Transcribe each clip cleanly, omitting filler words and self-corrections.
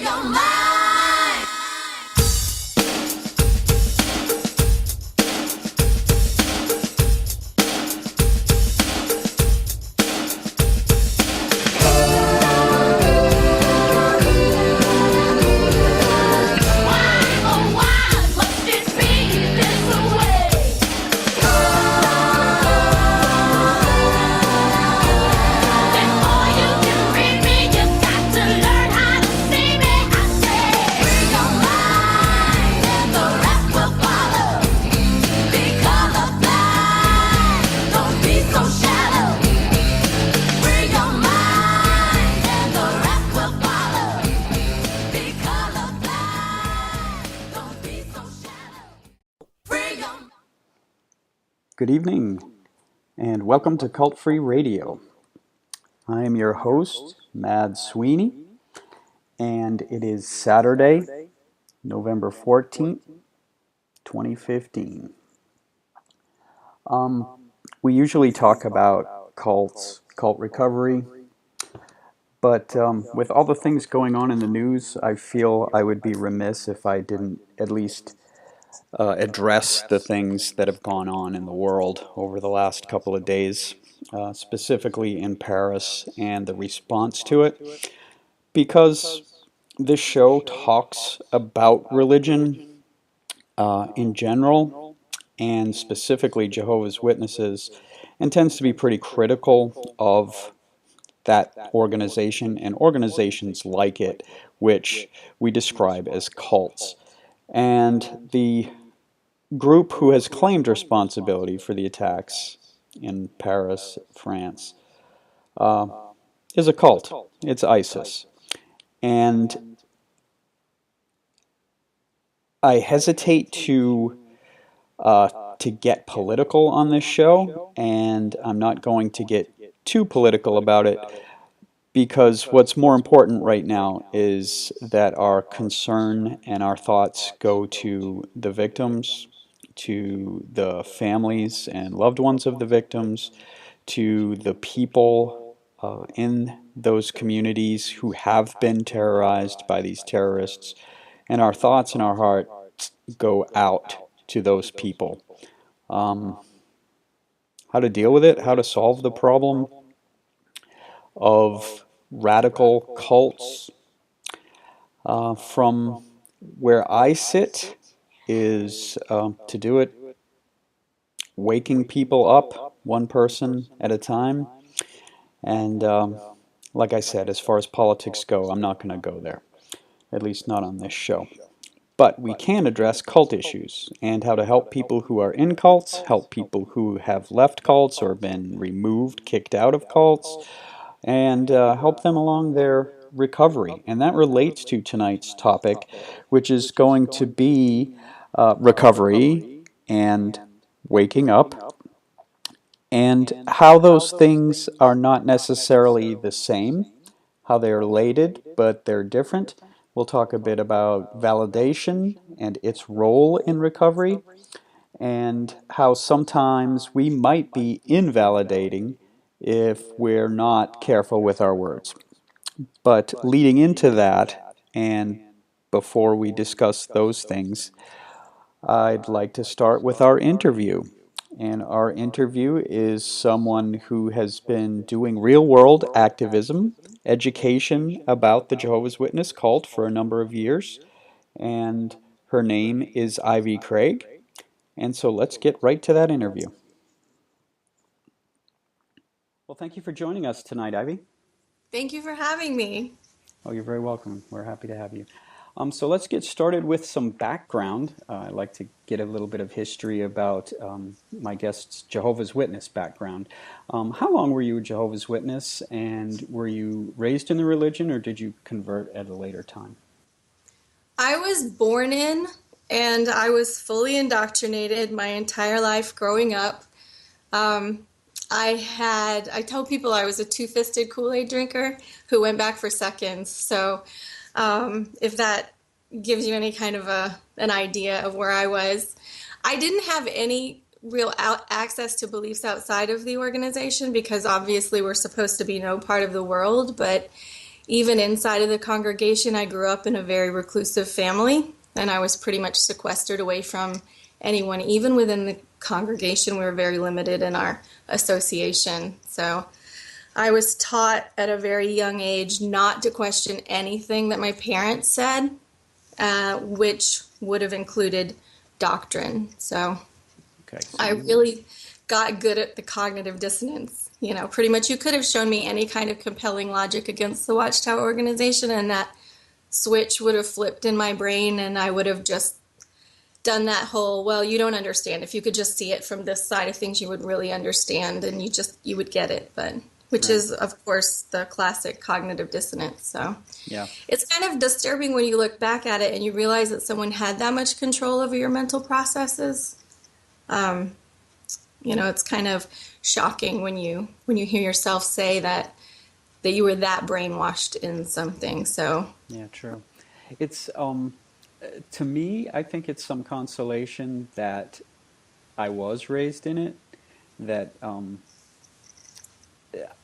your mind. Good evening, and welcome to Cult Free Radio. I am your host, Mad Sweeney, and it is Saturday, November 14th, 2015. We usually talk about cults, cult recovery, but with all the things going on in the news, I feel I would be remiss if I didn't at least address the things that have gone on in the world over the last couple of days, specifically in Paris and the response to it, because this show talks about religion in general and specifically Jehovah's Witnesses, and tends to be pretty critical of that organization and organizations like it, which we describe as cults. And the group who has claimed responsibility for the attacks in Paris, France, is a cult. It's ISIS. And I hesitate to get political on this show, and I'm not going to get too political about it, because what's more important right now is that our concern and our thoughts go to the victims, to the families and loved ones of the victims, to the people in those communities who have been terrorized by these terrorists. And our thoughts and our hearts go out to those people. How to deal with it, how to solve the problem of radical cults. From where I sit is to do it waking people up one person at a time. And like I said, as far as politics go, I'm not going to go there, at least not on this show. But we can address cult issues and how to help people who are in cults, help people who have left cults or been removed, kicked out of cults, and help them along their recovery. And that relates to tonight's topic, which is going to be recovery and waking up, and how those things are not necessarily the same, how they're related, but they're different. We'll talk a bit about validation and its role in recovery, and how sometimes we might be invalidating if we're not careful with our words. But leading into that, and before we discuss those things, I'd like to start with our interview. And our interview is someone who has been doing real-world activism, education about the Jehovah's Witness cult for a number of years. And her name is Ivy Craig. And so let's get right to that interview. Well, thank you for joining us tonight, Ivy. Thank you for having me. Oh, you're very welcome. We're happy to have you. So let's get started with some background. I'd like to get a little bit of history about my guest's Jehovah's Witness background. How long were you a Jehovah's Witness, and were you raised in the religion, or did you convert at a later time? I was born in, and I was fully indoctrinated my entire life growing up. I tell people I was a two-fisted Kool-Aid drinker who went back for seconds. So if that gives you any kind of an idea of where I was. I didn't have any real access to beliefs outside of the organization because obviously we're supposed to be no part of the world, but even inside of the congregation, I grew up in a very reclusive family, and I was pretty much sequestered away from anyone. Even within the congregation, we were very limited in our association. So I was taught at a very young age not to question anything that my parents said, which would have included doctrine. So Okay, so I really got good at the cognitive dissonance. Pretty much you could have shown me any kind of compelling logic against the Watchtower organization, and that switch would have flipped in my brain, and I would have just done that whole, well, you don't understand. If you could just see it from this side of things, you would really understand, and you would get it. But which right. is, of course, the classic cognitive dissonance. So Yeah. it's kind of disturbing when you look back at it and you realize that someone had that much control over your mental processes. It's kind of shocking when you hear yourself say that you were that brainwashed in something. So Yeah, true. It's to me, I think it's some consolation that I was raised in it. That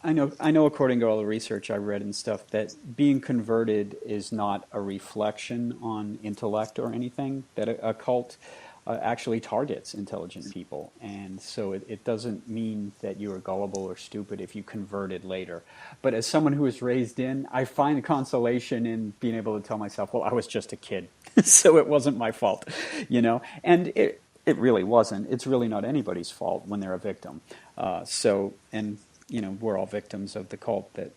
I know according to all the research I've read and stuff, that being converted is not a reflection on intellect or anything, that a cult actually targets intelligent people. And so it doesn't mean that you are gullible or stupid if you converted later. But as someone who was raised in, I find consolation in being able to tell myself, well, I was just a kid, so it wasn't my fault, And it really wasn't. It's really not anybody's fault when they're a victim. We're all victims of the cult that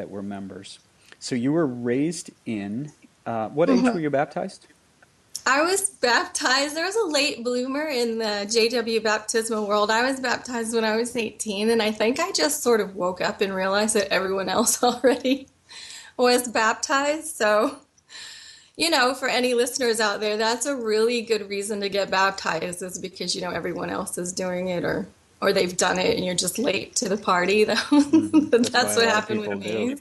we're members. So you were raised in, what age were you baptized? I was baptized. There was a late bloomer in the JW baptismal world. I was baptized when I was 18, and I think I just sort of woke up and realized that everyone else already was baptized. So, for any listeners out there, that's a really good reason to get baptized, is because, everyone else is doing it, or they've done it and you're just late to the party. Mm-hmm. That's That's why a what lot of happened people with do. me.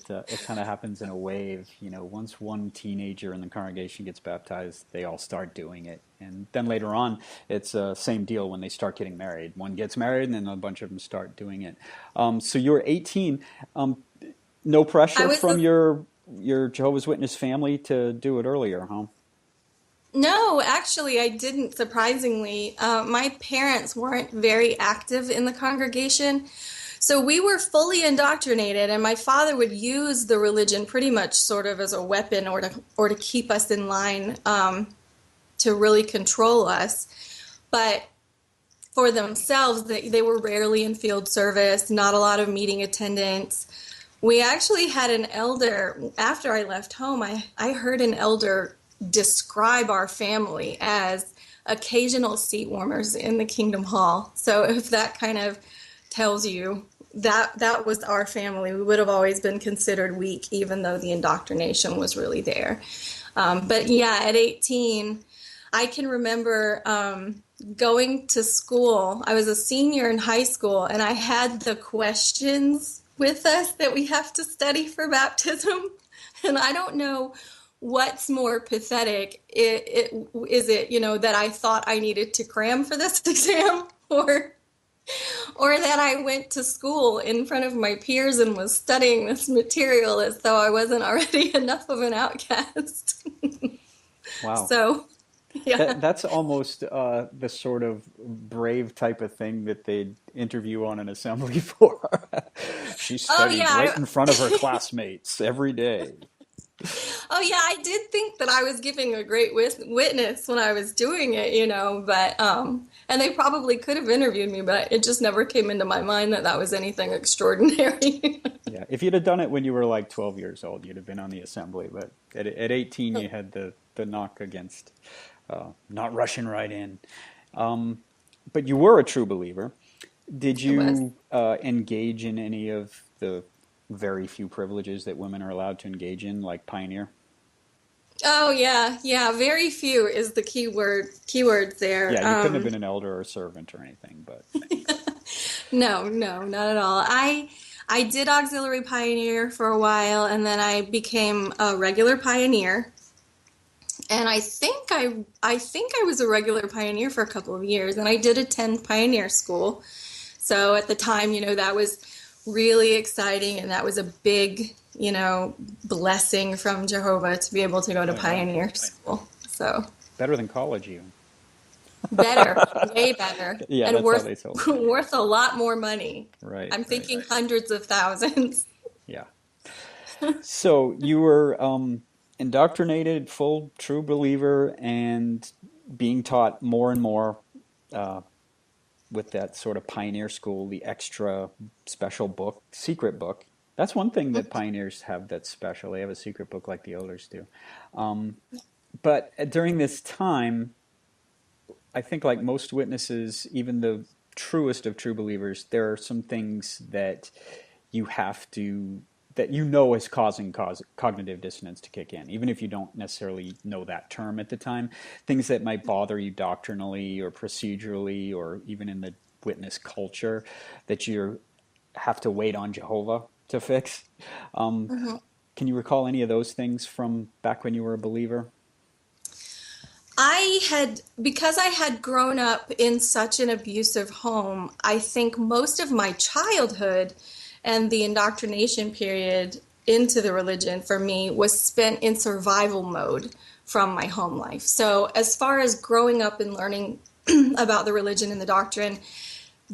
So. It kind of happens in a wave. Once one teenager in the congregation gets baptized, they all start doing it, and then later on, it's the same deal when they start getting married. One gets married, and then a bunch of them start doing it. So you're 18. No I pressure was from the your Jehovah's Witness family to do it earlier, huh? No, actually, I didn't, surprisingly. My parents weren't very active in the congregation, so we were fully indoctrinated, and my father would use the religion pretty much sort of as a weapon or to keep us in line, to really control us. But for themselves, they were rarely in field service, not a lot of meeting attendance. We actually had an elder, after I left home, I heard an elder describe our family as occasional seat warmers in the Kingdom Hall. So if that kind of tells you that was our family, we would have always been considered weak, even though the indoctrination was really there. But yeah, at 18, I can remember going to school. I was a senior in high school, and I had the questions with us that we have to study for baptism. And I don't know what's more pathetic. Is it, that I thought I needed to cram for this exam, or that I went to school in front of my peers and was studying this material as though I wasn't already enough of an outcast. Wow. So, yeah. That's almost the sort of brave type of thing that they'd interview on an assembly for. She Oh, studied right yeah. in front of her classmates every day. Oh, yeah, I did think that I was giving a great witness when I was doing it, but, and they probably could have interviewed me, but it just never came into my mind that was anything extraordinary. Yeah, if you'd have done it when you were like 12 years old, you'd have been on the assembly. But at 18, you had the knock against not rushing right in. But you were a true believer. Did It was. you engage in any of the very few privileges that women are allowed to engage in, like pioneer? Oh, yeah, yeah, very few is the keyword there. Yeah, you couldn't have been an elder or a servant or anything, but No, no, not at all. I did auxiliary pioneer for a while, and then I became a regular pioneer. And I think I was a regular pioneer for a couple of years, and I did attend pioneer school. So at the time, that was really exciting, and that was a big blessing from Jehovah to be able to go to Oh yeah, pioneer school. So better than college even. better, way better, Yeah, and that's how worth they told me. worth a lot more money. Right, I'm right. thinking hundreds of thousands. Yeah. So you were indoctrinated, full true believer, and being taught more and more uh, with that sort of pioneer school, the extra special book, secret book. That's one thing that pioneers have that's special. They have a secret book like the elders do. Um, but during this time, I think, like most witnesses, even the truest of true believers, there are some things that you have to that is causing cognitive dissonance to kick in, even if you don't necessarily know that term at the time. Things that might bother you doctrinally or procedurally, or even in the witness culture, that you have to wait on Jehovah to fix. Um, Mhm. can you recall any of those things from back when you were a believer? Because I had grown up in such an abusive home, I think most of my childhood and the indoctrination period into the religion for me was spent in survival mode from my home life. So, as far as growing up and learning about the religion and the doctrine,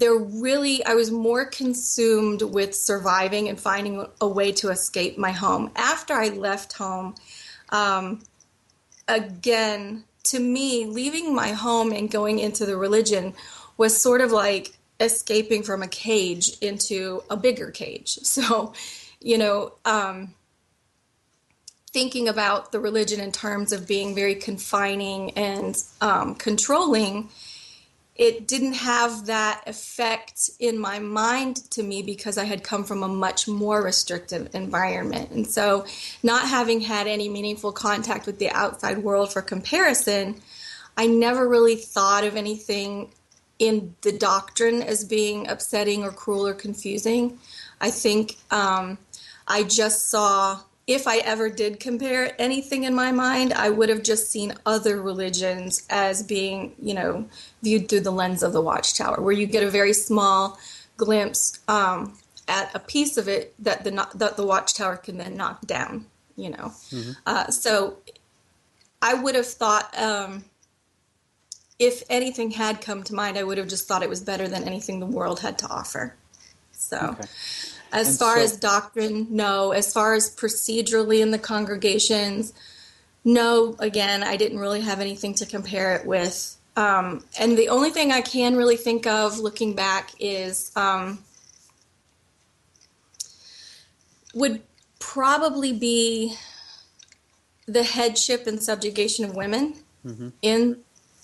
I was more consumed with surviving and finding a way to escape my home. After I left home, um, again, to me, leaving my home and going into the religion was sort of like escaping from a cage into a bigger cage. So, you know, um, thinking about the religion in terms of being very confining and controlling, it didn't have that effect in my mind to me because I had come from a much more restrictive environment. And so, not having had any meaningful contact with the outside world for comparison, I never really thought of anything in the doctrine as being upsetting or cruel or confusing. I think I just saw, if I ever did compare anything in my mind, I would have just seen other religions as being, viewed through the lens of the Watchtower, where you get a very small glimpse at a piece of it that the Watchtower can then knock down. Mm-hmm. So I would have thought, if anything had come to mind, I would have just thought it was better than anything the world had to offer. So, Okay. as And far as so, doctrine, no. As far as procedurally in the congregations, no. Again, I didn't really have anything to compare it with. And the only thing I can really think of looking back is would probably be the headship and subjugation of women mm-hmm. in,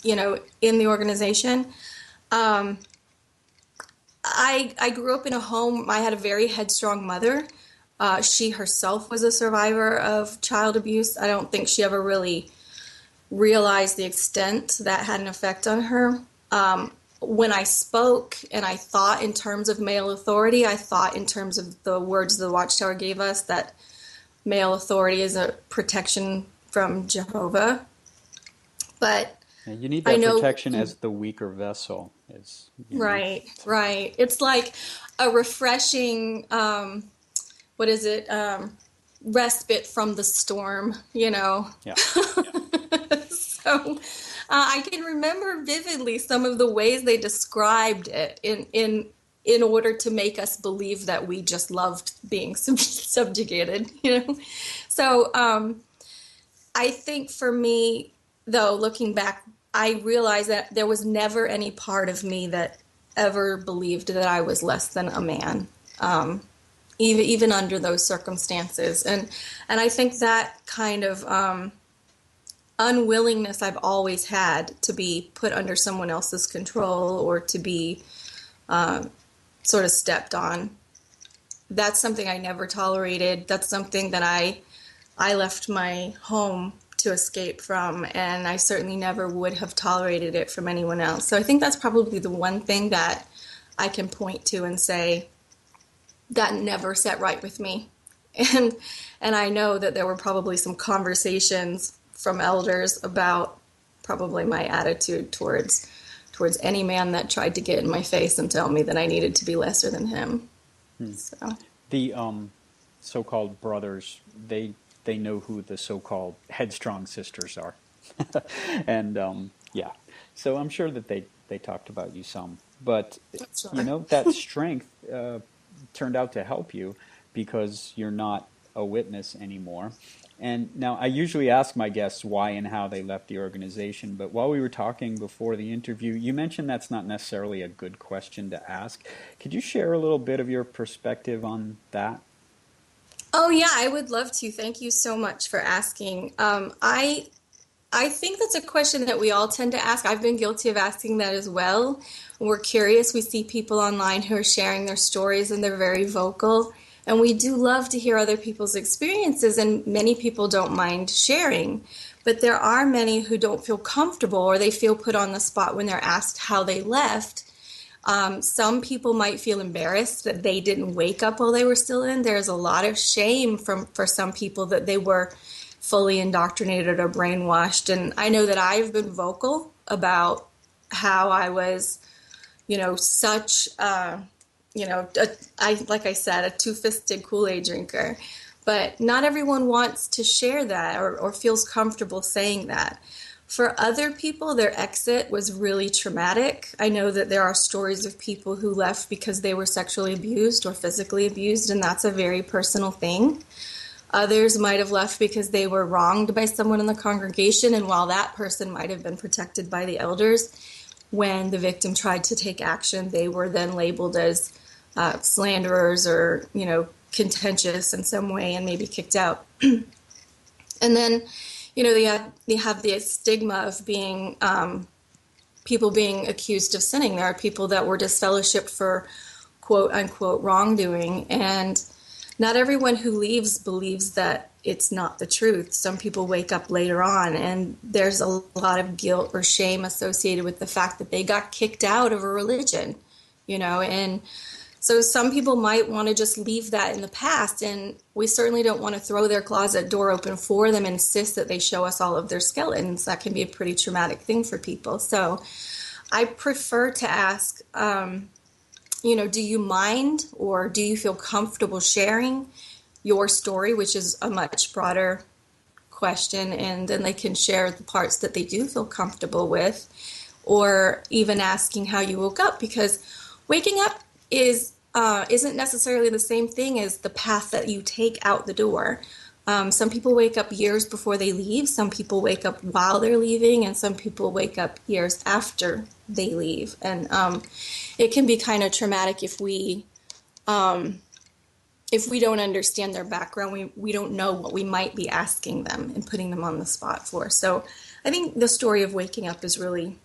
in the organization. Um, I grew up in a home. I had a very headstrong mother. She herself was a survivor of child abuse. I don't think she ever really realized the extent that had an effect on her. When I spoke and I thought in terms of male authority, I thought in terms of the words the Watchtower gave us, that male authority is a protection from Jehovah. But Yeah, you need I that know, protection as the weaker vessel. Is. right, right. It's like a refreshing, what is it? Respite from the storm. Yeah. So I can remember vividly some of the ways they described it in order to make us believe that we just loved being subjugated. So I think for me, though, looking back, I realized that there was never any part of me that ever believed that I was less than a man. Even under those circumstances, and I think that kind of unwillingness I've always had to be put under someone else's control or to be sort of stepped on. That's something I never tolerated. That's something that I left my home to escape from, and I certainly never would have tolerated it from anyone else. So I think that's probably the one thing that I can point to and say that never sat right with me. And and I know that there were probably some conversations from elders about probably my attitude towards any man that tried to get in my face and tell me that I needed to be lesser than him. Hmm. So The so-called brothers, they know who the so-called headstrong sisters are. And yeah, so I'm sure that they talked about you some, but Sure. that strength turned out to help you because you're not a witness anymore. And now I usually ask my guests why and how they left the organization, but while we were talking before the interview, you mentioned that's not necessarily a good question to ask. Could you share a little bit of your perspective on that? Oh yeah, I would love to. Thank you so much for asking. I think that's a question that we all tend to ask. I've been guilty of asking that as well. We're curious. We see people online who are sharing their stories and they're very vocal. And we do love to hear other people's experiences, and many people don't mind sharing. But there are many who don't feel comfortable or they feel put on the spot when they're asked how they left. Some people might feel embarrassed that they didn't wake up while they were still in. There's a lot of shame for some people that they were fully indoctrinated or brainwashed. And I know that I've been vocal about how I was, such, like I said, a two-fisted Kool-Aid drinker. But not everyone wants to share that or feels comfortable saying that. For other people, their exit was really traumatic. I know that there are stories of people who left because they were sexually abused or physically abused, and that's a very personal thing. Others might have left because they were wronged by someone in the congregation, and while that person might have been protected by the elders, when the victim tried to take action, they were then labeled as slanderers or, contentious in some way and maybe kicked out. And then, they have the stigma of being people being accused of sinning. There are people that were disfellowshipped for quote unquote wrongdoing, and not everyone who leaves believes that it's not the truth. Some people wake up later on, and there's a lot of guilt or shame associated with the fact that they got kicked out of a religion, and so some people might want to just leave that in the past, and we certainly don't want to throw their closet door open for them and insist that they show us all of their skeletons. That can be a pretty traumatic thing for people. So I prefer to ask, do you mind or do you feel comfortable sharing your story, which is a much broader question, and then they can share the parts that they do feel comfortable with, or even asking how you woke up, because waking up isn't necessarily the same thing as the path that you take out the door. Some people wake up years before they leave, some people wake up while they're leaving, and some people wake up years after they leave. And it can be kind of traumatic if we don't understand their background. We don't know what we might be asking them and putting them on the spot for. So I think the story of waking up is really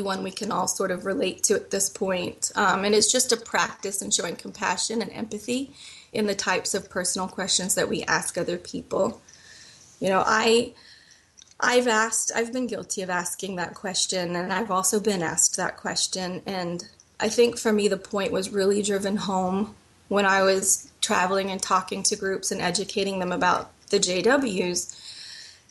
one we can all sort of relate to at this point. And it's just a practice in showing compassion and empathy in the types of personal questions that we ask other people. I've been guilty of asking that question, and I've also been asked that question. And I think for me, the point was really driven home when I was traveling and talking to groups and educating them about the JWs.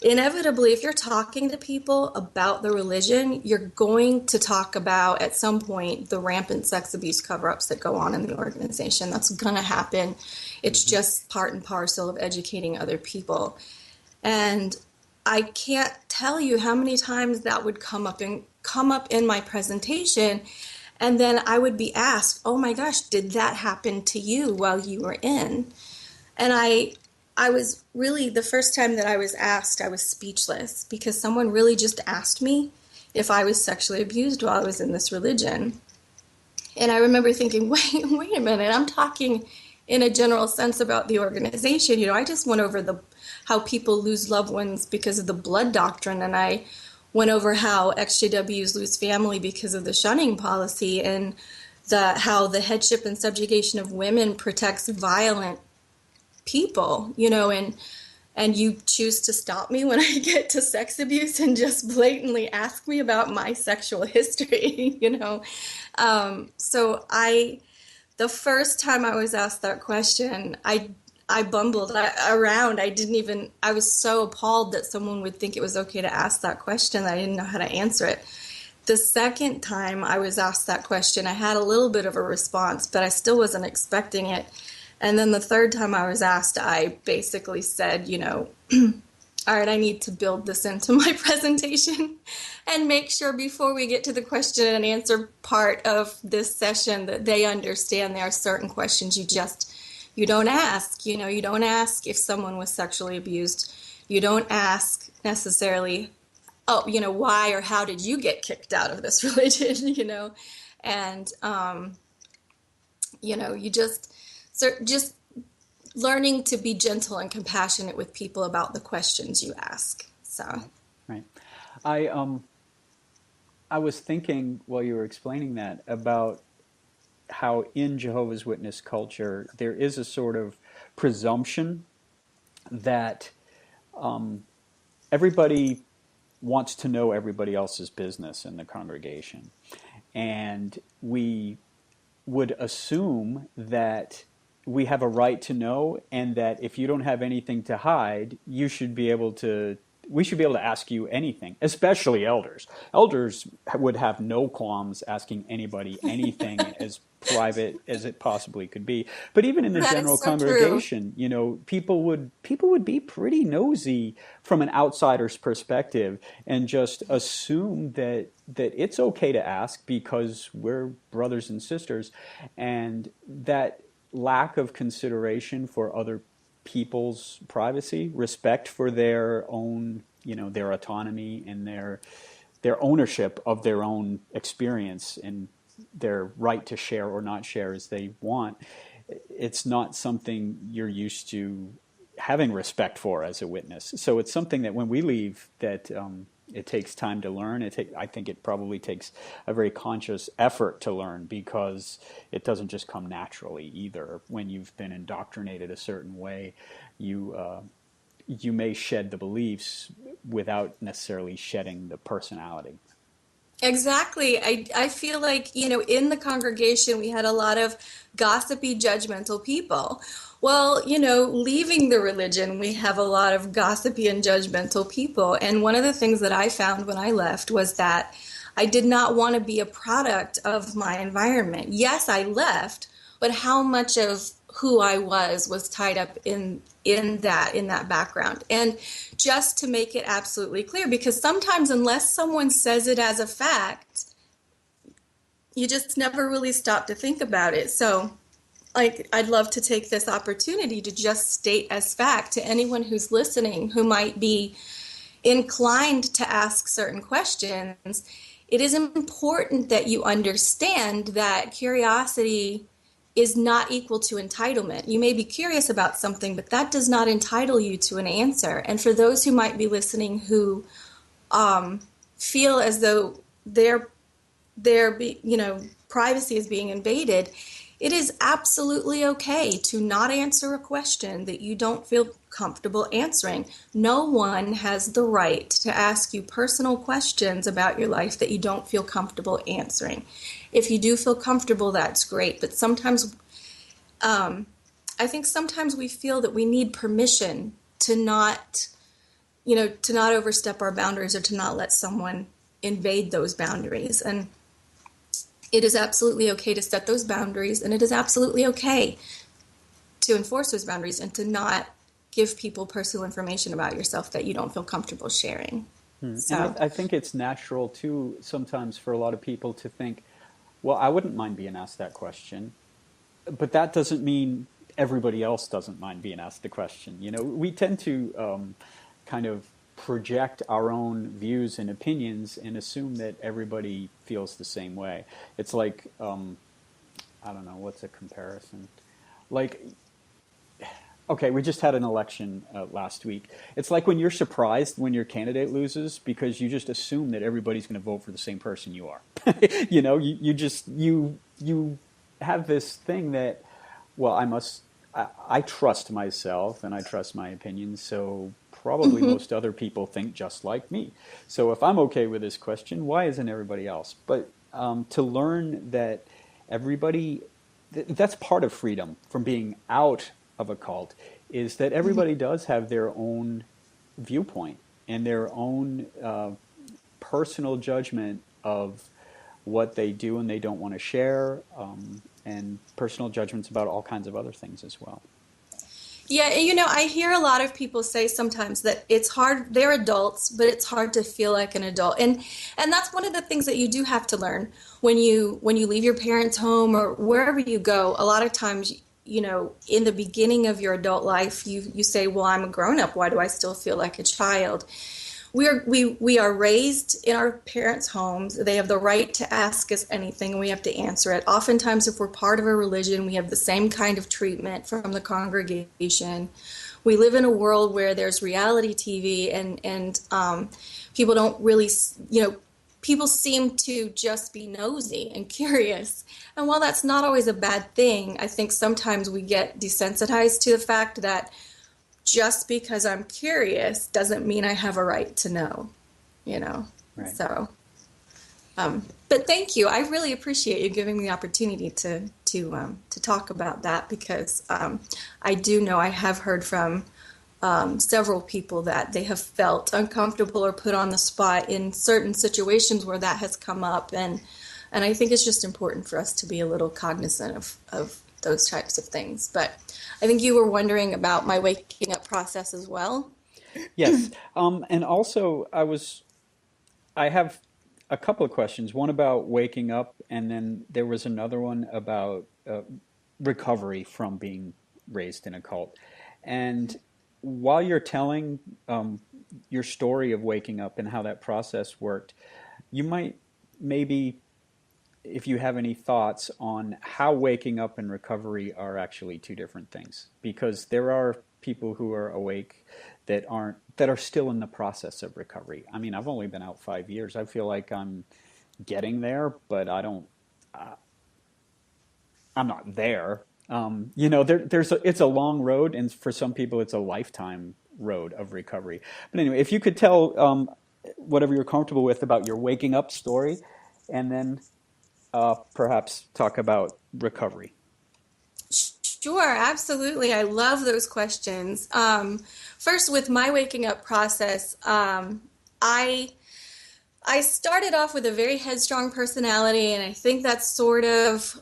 Inevitably, if you're talking to people about the religion, you're going to talk about, at some point, the rampant sex abuse cover-ups that go on in the organization. That's going to happen. It's just part and parcel of educating other people. And I can't tell you how many times that would come up in my presentation, and then I would be asked, "Oh my gosh, did that happen to you while you were in?" And I was really, the first time that I was asked, I was speechless, because someone really just asked me if I was sexually abused while I was in this religion. And I remember thinking, wait a minute, I'm talking in a general sense about the organization. I just went over how people lose loved ones because of the blood doctrine, and I went over how XJWs lose family because of the shunning policy, and how the headship and subjugation of women protects violent people, and you choose to stop me when I get to sex abuse and just blatantly ask me about my sexual history, So the first time I was asked that question, I bumbled around. I was so appalled that someone would think it was okay to ask that question that I didn't know how to answer it. The second time I was asked that question, I had a little bit of a response, but I still wasn't expecting it. And then the third time I was asked, I basically said, all right, I need to build this into my presentation and make sure before we get to the question and answer part of this session that they understand there are certain questions you don't ask. You don't ask if someone was sexually abused. You don't ask necessarily, oh, why or how did you get kicked out of this religion. And you just learning to be gentle and compassionate with people about the questions you ask. So, Right. I I was thinking while you were explaining that about how in Jehovah's Witness culture there is a sort of presumption that everybody wants to know everybody else's business in the congregation. And we would assume that we have a right to know, and that if you don't have anything to hide, we should be able to ask you anything, especially elders. Elders would have no qualms asking anybody anything as private as it possibly could be. But even in the that is general so true. congregation, people would be pretty nosy from an outsider's perspective and just assume that it's okay to ask because we're brothers and sisters, and that lack of consideration for other people's privacy, respect for their own, their autonomy and their ownership of their own experience and their right to share or not share as they want. It's not something you're used to having respect for as a witness. So it's something that when we leave, that it takes time to learn. I think it probably takes a very conscious effort to learn, because it doesn't just come naturally either. When you've been indoctrinated a certain way, you may shed the beliefs without necessarily shedding the personality. Exactly. I feel like, in the congregation, we had a lot of gossipy, judgmental people. Well, leaving the religion, we have a lot of gossipy and judgmental people. And one of the things that I found when I left was that I did not want to be a product of my environment. Yes, I left, but how much of who I was tied up in that background. And just to make it absolutely clear, because sometimes unless someone says it as a fact, you just never really stop to think about it. So, like, I'd love to take this opportunity to just state as fact to anyone who's listening who might be inclined to ask certain questions. It is important that you understand that curiosity is not equal to entitlement. You may be curious about something, but that does not entitle you to an answer. And for those who might be listening who feel as though their privacy is being invaded, it is absolutely okay to not answer a question that you don't feel comfortable answering. No one has the right to ask you personal questions about your life that you don't feel comfortable answering. If you do feel comfortable, that's great. But sometimes, I think sometimes we feel that we need permission to not, to not overstep our boundaries, or to not let someone invade those boundaries. And it is absolutely okay to set those boundaries, and it is absolutely okay to enforce those boundaries and to not give people personal information about yourself that you don't feel comfortable sharing. And So, I think it's natural too sometimes for a lot of people to think, well, I wouldn't mind being asked that question, but that doesn't mean everybody else doesn't mind being asked the question. We tend to kind of project our own views and opinions and assume that everybody feels the same way. It's like, I don't know, what's a comparison? Like, okay, we just had an election last week. It's like when you're surprised when your candidate loses because you just assume that everybody's going to vote for the same person you are. You have this thing that, well, I trust myself and I trust my opinions, so probably most other people think just like me. So if I'm okay with this question, why isn't everybody else? But to learn that everybody, that's part of freedom from being out of a cult, is that everybody does have their own viewpoint and their own personal judgment of what they do and they don't want to share. and personal judgments about all kinds of other things as well. Yeah, I hear a lot of people say sometimes that it's hard, they're adults, but it's hard to feel like an adult. And that's one of the things that you do have to learn when you leave your parents' home or wherever you go. A lot of times, in the beginning of your adult life, you say, "Well, I'm a grown up. Why do I still feel like a child?" We are raised in our parents' homes. They have the right to ask us anything, and we have to answer it. Oftentimes, if we're part of a religion, we have the same kind of treatment from the congregation. We live in a world where there's reality TV, and people don't really, people seem to just be nosy and curious. And while that's not always a bad thing, I think sometimes we get desensitized to the fact that just because I'm curious doesn't mean I have a right to know, you know. Right. So, but thank you. I really appreciate you giving me the opportunity to talk about that because I do know I have heard from several people that they have felt uncomfortable or put on the spot in certain situations where that has come up, and I think it's just important for us to be a little cognizant of those types of things. But I think you were wondering about my waking up process as well. Yes. And also, I have a couple of questions. One about waking up, and then there was another one about recovery from being raised in a cult. And while you're telling your story of waking up and how that process worked, you might maybe, if you have any thoughts on how waking up and recovery are actually two different things, because there are people who are awake that are still in the process of recovery. I mean, I've only been out 5 years. I feel like I'm getting there, but I'm not there. It's a long road, and for some people, it's a lifetime road of recovery. But anyway, if you could tell whatever you're comfortable with about your waking up story, and then perhaps talk about recovery. Sure, absolutely. I love those questions. First, with my waking up process, I started off with a very headstrong personality, and I think that's sort of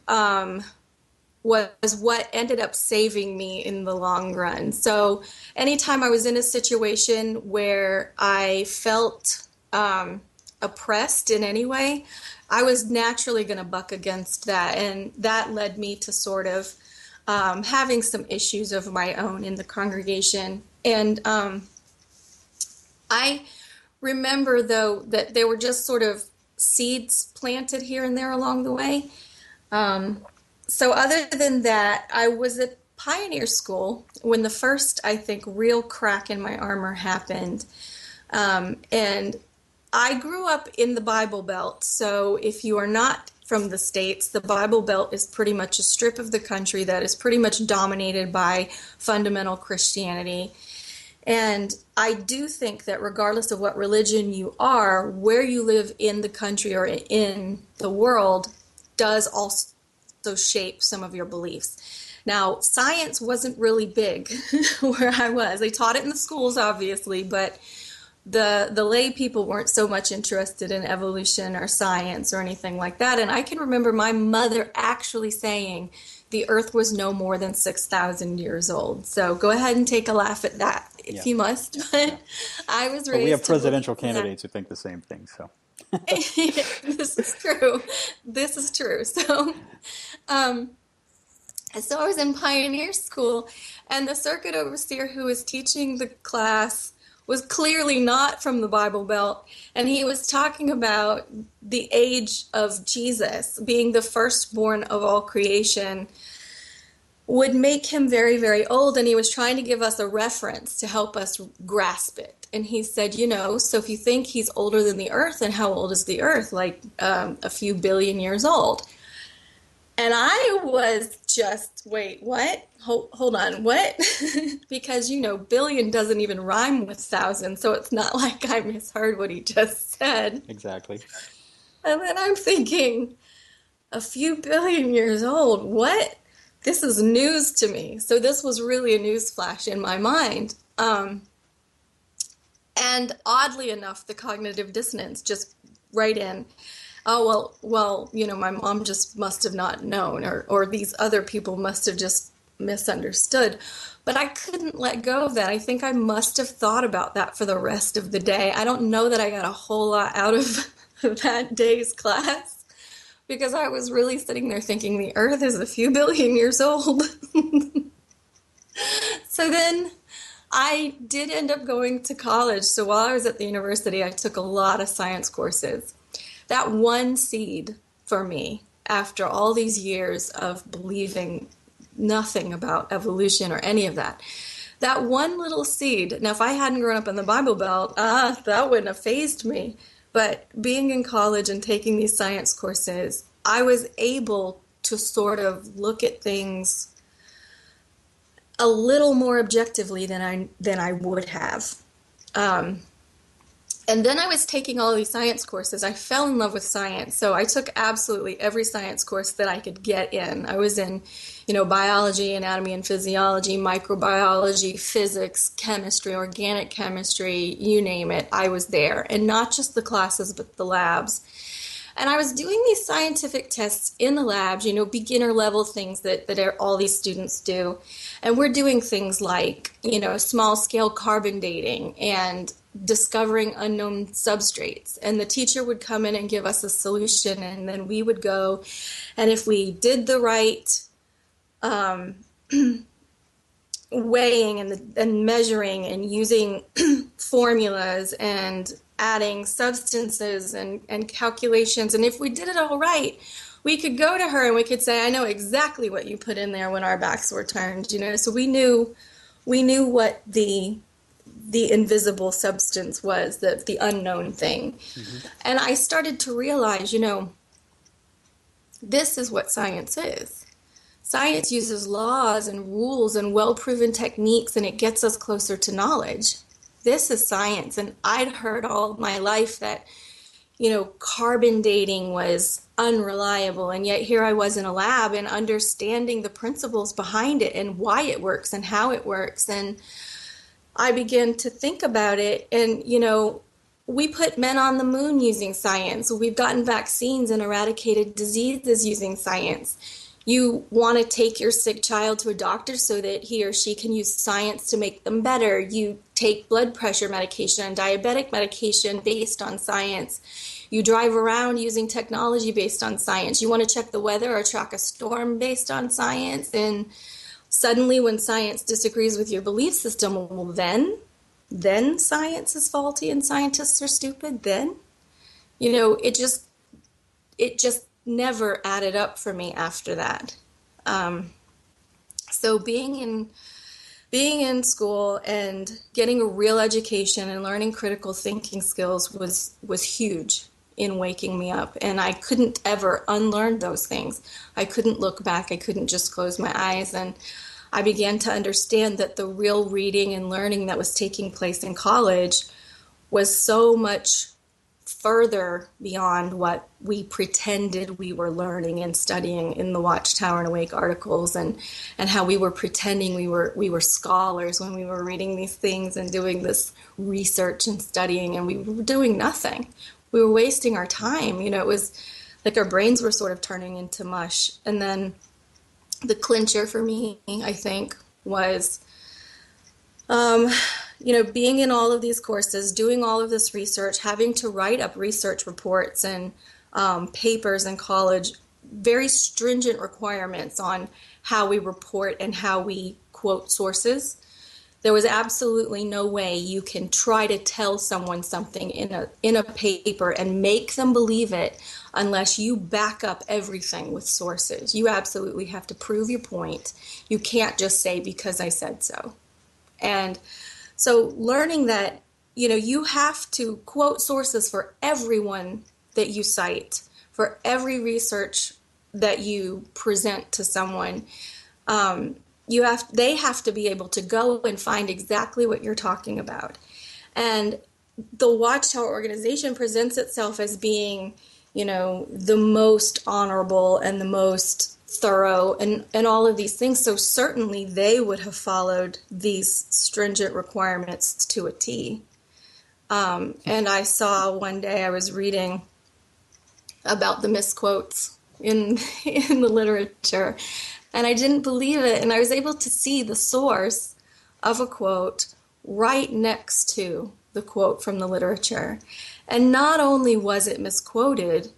was what ended up saving me in the long run. So, anytime I was in a situation where I felt oppressed in any way, I was naturally going to buck against that, and that led me to sort of having some issues of my own in the congregation. And I remember, though, that there were just sort of seeds planted here and there along the way. So other than that, I was at Pioneer School when the first, I think, real crack in my armor happened. And I grew up in the Bible Belt, so if you are not from the States, the Bible Belt is pretty much a strip of the country that is pretty much dominated by fundamental Christianity. And I do think that regardless of what religion you are, where you live in the country or in the world does also shape some of your beliefs. Now, science wasn't really big where I was. They taught it in the schools, obviously, but the lay people weren't so much interested in evolution or science or anything like that. And I can remember my mother actually saying the earth was no more than 6,000 years old. So go ahead and take a laugh at that if Yeah. you must. But Yeah. I was But we raised have to believe presidential that. candidates who think the same thing, so. This is true. This is true. Um, so I was in Pioneer School, and the circuit overseer who was teaching the class was clearly not from the Bible Belt, and he was talking about the age of Jesus being the firstborn of all creation would make him very, very old, and he was trying to give us a reference to help us grasp it. And he said, so if you think he's older than the earth, then how old is the earth? Like a few billion years old. And I was just, wait, what? Hold on, what? Because, billion doesn't even rhyme with thousand, so it's not like I misheard what he just said. Exactly. And then I'm thinking, a few billion years old, what? This is news to me. So this was really a news flash in my mind. And oddly enough, the cognitive dissonance just right in. Oh, my mom just must have not known, or these other people must have just misunderstood. But I couldn't let go of that. I think I must have thought about that for the rest of the day. I don't know that I got a whole lot out of that day's class because I was really sitting there thinking the earth is a few billion years old. So then I did end up going to college. So while I was at the university, I took a lot of science courses. That one seed for me, after all these years of believing nothing about evolution or any of that, that one little seed. Now, if I hadn't grown up in the Bible Belt, that wouldn't have fazed me. But being in college and taking these science courses, I was able to sort of look at things a little more objectively than I would have. Um, and then I was taking all these science courses. I fell in love with science, so I took absolutely every science course that I could get in. I was in, biology, anatomy and physiology, microbiology, physics, chemistry, organic chemistry, you name it. I was there, and not just the classes, but the labs. And I was doing these scientific tests in the labs, beginner level things that all these students do. And we're doing things like, small scale carbon dating and discovering unknown substrates. And the teacher would come in and give us a solution, and then we would go. And if we did the right um, weighing and measuring and using formulas and adding substances and calculations, and if we did it all right, we could go to her and we could say, I know exactly what you put in there when our backs were turned, so we knew what the invisible substance was, the unknown thing. Mm-hmm. And I started to realize, this is what science is. Science uses laws and rules and well-proven techniques, and it gets us closer to knowledge. This is science. And I'd heard all my life that, carbon dating was unreliable. And yet here I was in a lab and understanding the principles behind it and why it works and how it works. And I began to think about it. And, we put men on the moon using science. We've gotten vaccines and eradicated diseases using science. You want to take your sick child to a doctor so that he or she can use science to make them better. You take blood pressure medication and diabetic medication based on science. You drive around using technology based on science. You want to check the weather or track a storm based on science. And suddenly when science disagrees with your belief system, well, then science is faulty and scientists are stupid. Then, it just never added up for me after that. So being in school and getting a real education and learning critical thinking skills was huge in waking me up. And I couldn't ever unlearn those things. I couldn't look back. I couldn't just close my eyes. And I began to understand that the real reading and learning that was taking place in college was so much further beyond what we pretended we were learning and studying in the Watchtower and Awake articles, and how we were pretending we were scholars when we were reading these things and doing this research and studying, and we were doing nothing. We were wasting our time. It was like our brains were sort of turning into mush. And then the clincher for me, I think, was being in all of these courses, doing all of this research, having to write up research reports and papers in college, very stringent requirements on how we report and how we quote sources. There was absolutely no way you can try to tell someone something in a paper and make them believe it unless you back up everything with sources. You absolutely have to prove your point. You can't just say, because I said so. And so learning that, you have to quote sources for everyone that you cite, for every research that you present to someone. They have to be able to go and find exactly what you're talking about. And the Watchtower organization presents itself as being, the most honorable and the most thorough and all of these things. So certainly they would have followed these stringent requirements to a T. And I saw one day I was reading about the misquotes in in the literature. And I didn't believe it. And I was able to see the source of a quote right next to the quote from the literature. And not only was it misquoted,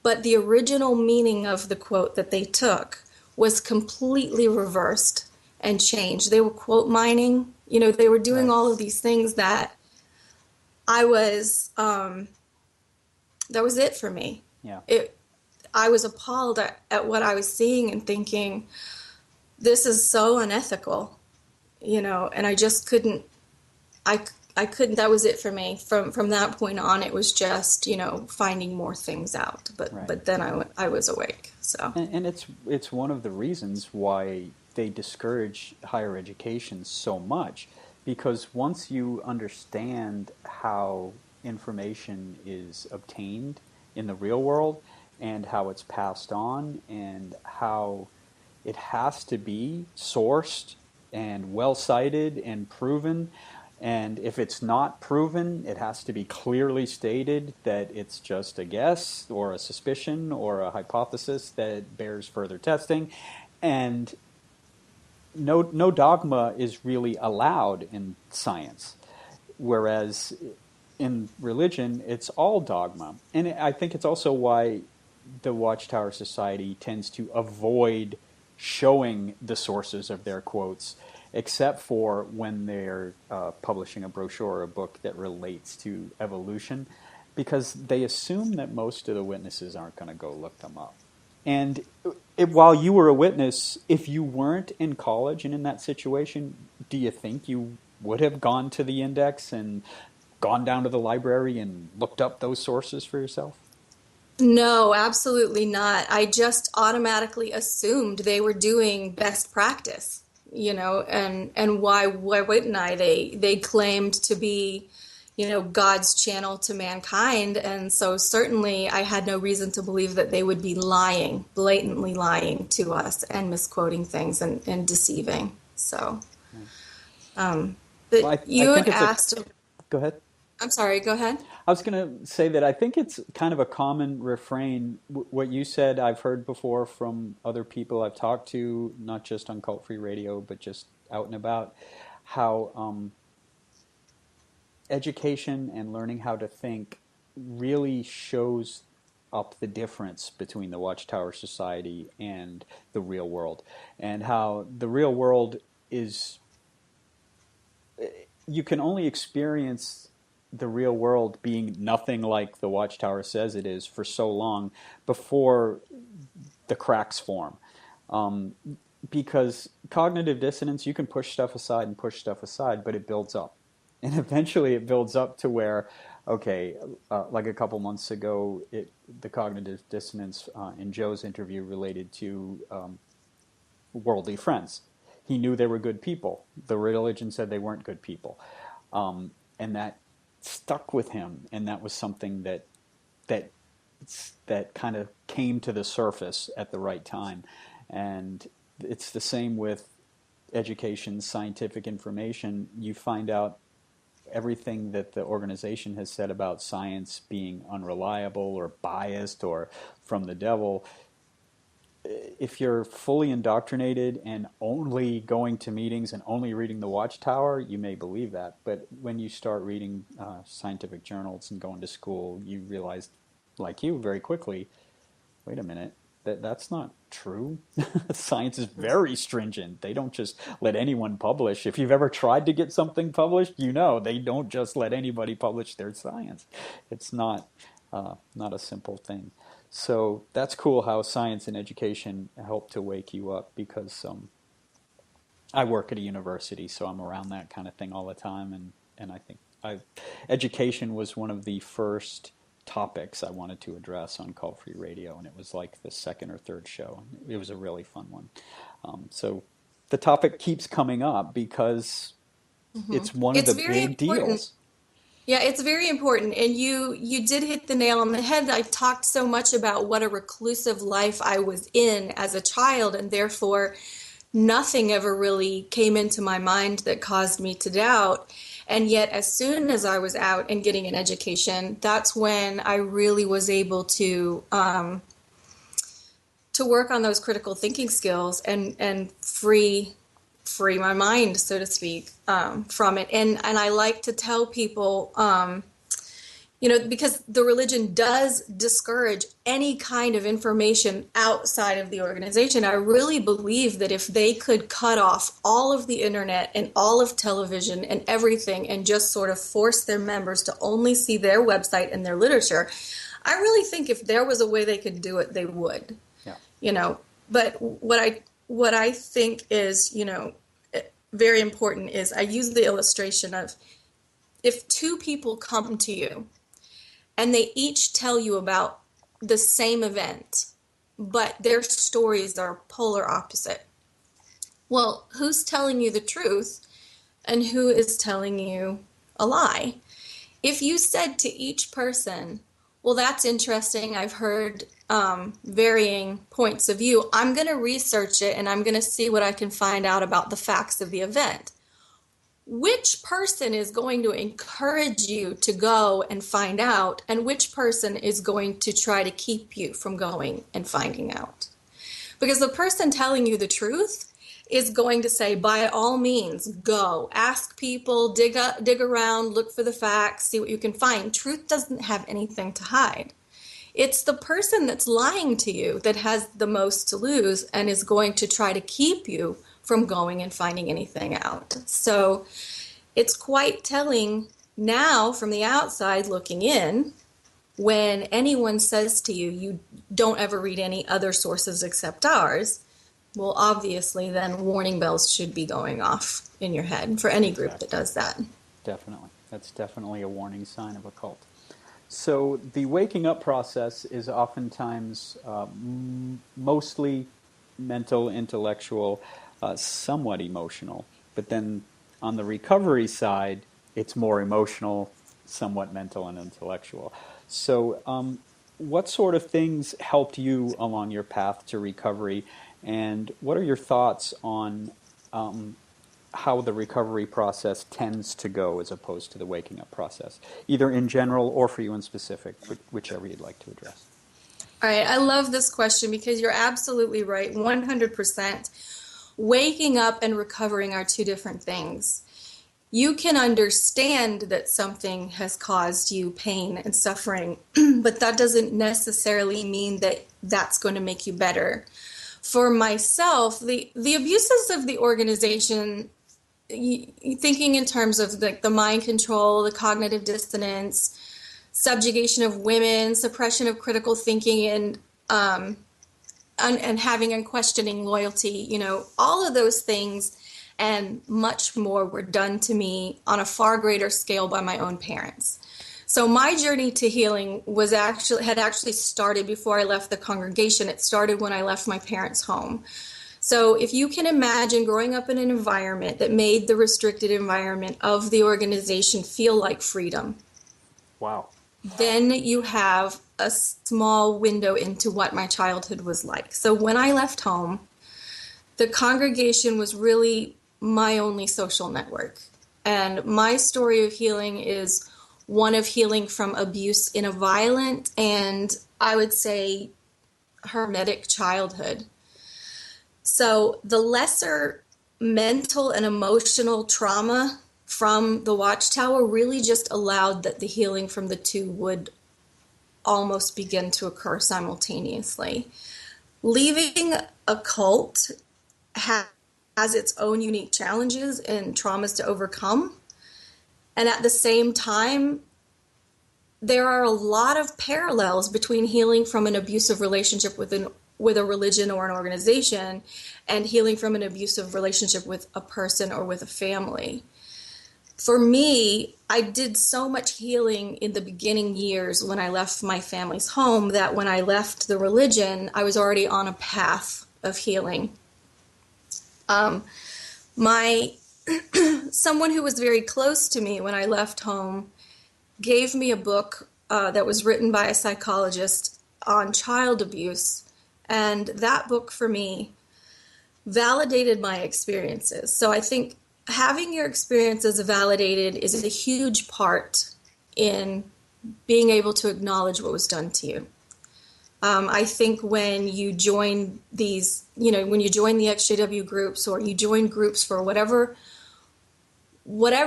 but the original meaning of the quote that they took was completely reversed and changed. They were quote mining, they were doing Right. all of these things that I was, that was it for me. Yeah. I was appalled at what I was seeing and thinking, this is so unethical, and I just couldn't, I couldn't, that was it for me. From that point on, it was just, finding more things out. Right. But then I was awake, so. And it's one of the reasons why they discourage higher education so much, because once you understand how information is obtained in the real world and how it's passed on and how it has to be sourced and well cited and proven. And if it's not proven, it has to be clearly stated that it's just a guess or a suspicion or a hypothesis that bears further testing. And no dogma is really allowed in science, whereas in religion, it's all dogma. And I think it's also why the Watchtower Society tends to avoid showing the sources of their quotes, except for when they're publishing a brochure or a book that relates to evolution, because they assume that most of the witnesses aren't going to go look them up. And while you were a witness, if you weren't in college and in that situation, do you think you would have gone to the index and gone down to the library and looked up those sources for yourself? No, absolutely not. I just automatically assumed they were doing best practice, and why wouldn't I? They claimed to be, God's channel to mankind, and so certainly I had no reason to believe that they would be lying, blatantly lying to us and misquoting things and deceiving. So, Well, but I you had think it's a. asked, Go ahead. I'm sorry, go ahead. I was going to say that I think it's kind of a common refrain. What you said, I've heard before from other people I've talked to, not just on Cult Free Radio, but just out and about, how education and learning how to think really shows up the difference between the Watchtower Society and the real world, and how the real world is, you can only experience the real world being nothing like the Watchtower says it is for so long before the cracks form. Um, because cognitive dissonance, you can push stuff aside and push stuff aside, but it builds up. And eventually it builds up to where, okay, like a couple months ago, the cognitive dissonance in Joe's interview related to worldly friends. He knew they were good people. The religion said they weren't good people. And that stuck with him, and that was something that that kind of came to the surface at the right time. And it's the same with education, scientific information. You find out everything that the organization has said about science being unreliable or biased or from the devil. If you're fully indoctrinated and only going to meetings and only reading the Watchtower, you may believe that. But when you start reading scientific journals and going to school, you realize, like you, very quickly, wait a minute, that's not true. Science is very stringent. They don't just let anyone publish. If you've ever tried to get something published, they don't just let anybody publish their science. It's not a simple thing. So that's cool how science and education help to wake you up, because I work at a university, so I'm around that kind of thing all the time, and I think education was one of the first topics I wanted to address on Call Free Radio, and it was like the second or third show. It was a really fun one. So the topic keeps coming up because it's one of It's the very big important. deals. Yeah, it's very important. And you did hit the nail on the head. I talked so much about what a reclusive life I was in as a child, and therefore nothing ever really came into my mind that caused me to doubt. And yet, as soon as I was out and getting an education, that's when I really was able to work on those critical thinking skills and free my mind, so to speak, from it. And I like to tell people, because the religion does discourage any kind of information outside of the organization. I really believe that if they could cut off all of the internet and all of television and everything and just sort of force their members to only see their website and their literature, I really think if there was a way they could do it, they would. But what I think is, very important is I use the illustration of if two people come to you and they each tell you about the same event, but their stories are polar opposite. Well, who's telling you the truth and who is telling you a lie? If you said to each person, well, that's interesting, I've heard varying points of view, I'm going to research it and I'm going to see what I can find out about the facts of the event. Which person is going to encourage you to go and find out, and which person is going to try to keep you from going and finding out? Because the person telling you the truth is going to say, by all means, go, ask people, dig around, look for the facts, see what you can find. Truth doesn't have anything to hide. It's the person that's lying to you that has the most to lose and is going to try to keep you from going and finding anything out. So it's quite telling now from the outside looking in when anyone says to you, you don't ever read any other sources except ours. Well, obviously, then warning bells should be going off in your head for any group that does that. Definitely. That's definitely a warning sign of a cult. So the waking up process is oftentimes mostly mental, intellectual, somewhat emotional. But then on the recovery side, it's more emotional, somewhat mental and intellectual. So what sort of things helped you along your path to recovery? And what are your thoughts on how the recovery process tends to go as opposed to the waking up process, either in general or for you in specific, whichever you'd like to address? All right, I love this question because you're absolutely right, 100%. Waking up and recovering are two different things. You can understand that something has caused you pain and suffering, but that doesn't necessarily mean that that's going to make you better. For myself, the abuses of the organization, thinking in terms of the mind control, the cognitive dissonance, subjugation of women, suppression of critical thinking, and having unquestioning loyalty, all of those things and much more were done to me on a far greater scale by my own parents. So my journey to healing had actually started before I left the congregation. It started when I left my parents' home. So if you can imagine growing up in an environment that made the restricted environment of the organization feel like freedom. Wow. Then you have a small window into what my childhood was like. So when I left home, the congregation was really my only social network. And my story of healing is one of healing from abuse in a violent and, I would say, hermetic childhood. So the lesser mental and emotional trauma from the Watchtower really just allowed that the healing from the two would almost begin to occur simultaneously. Leaving a cult has its own unique challenges and traumas to overcome. And at the same time, there are a lot of parallels between healing from an abusive relationship with a religion or an organization and healing from an abusive relationship with a person or with a family. For me, I did so much healing in the beginning years when I left my family's home that when I left the religion, I was already on a path of healing. Someone who was very close to me when I left home gave me a book that was written by a psychologist on child abuse, and that book for me validated my experiences. So I think having your experiences validated is a huge part in being able to acknowledge what was done to you. I think when you join these, when you join the XJW groups, or you join groups for whatever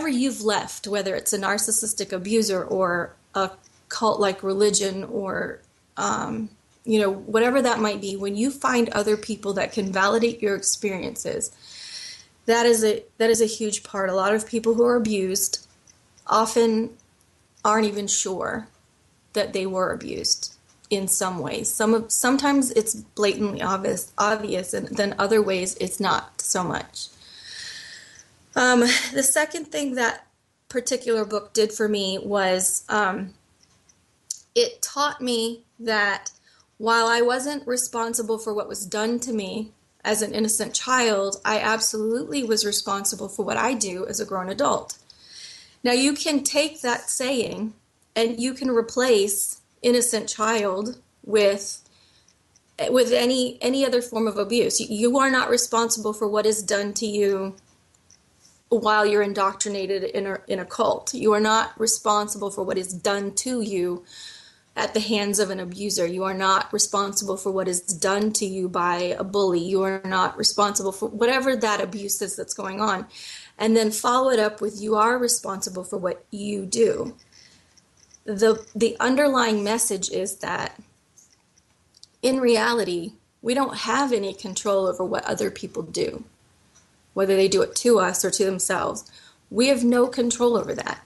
you've left, whether it's a narcissistic abuser or a cult like religion, or whatever that might be, when you find other people that can validate your experiences, that is a huge part. A lot of people who are abused often aren't even sure that they were abused in some ways. Sometimes it's blatantly obvious, and then other ways it's not so much. The second thing that particular book did for me was it taught me that while I wasn't responsible for what was done to me as an innocent child, I absolutely was responsible for what I do as a grown adult. Now, you can take that saying and you can replace innocent child with any other form of abuse. You are not responsible for what is done to you while you're indoctrinated in a cult. You are not responsible for what is done to you at the hands of an abuser. You are not responsible for what is done to you by a bully. You are not responsible for whatever that abuse is that's going on. And then follow it up with, you are responsible for what you do. The underlying message is that in reality, we don't have any control over what other people do, whether they do it to us or to themselves. We have no control over that.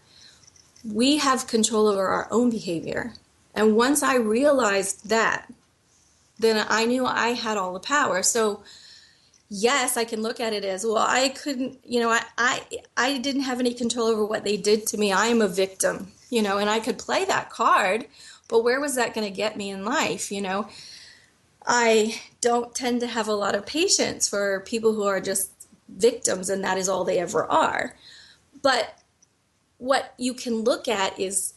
We have control over our own behavior. And once I realized that, then I knew I had all the power. So yes, I can look at it as, well, I couldn't, I didn't have any control over what they did to me. I am a victim, and I could play that card, but where was that going to get me in life? I don't tend to have a lot of patience for people who are just victims and that is all they ever are. But what you can look at is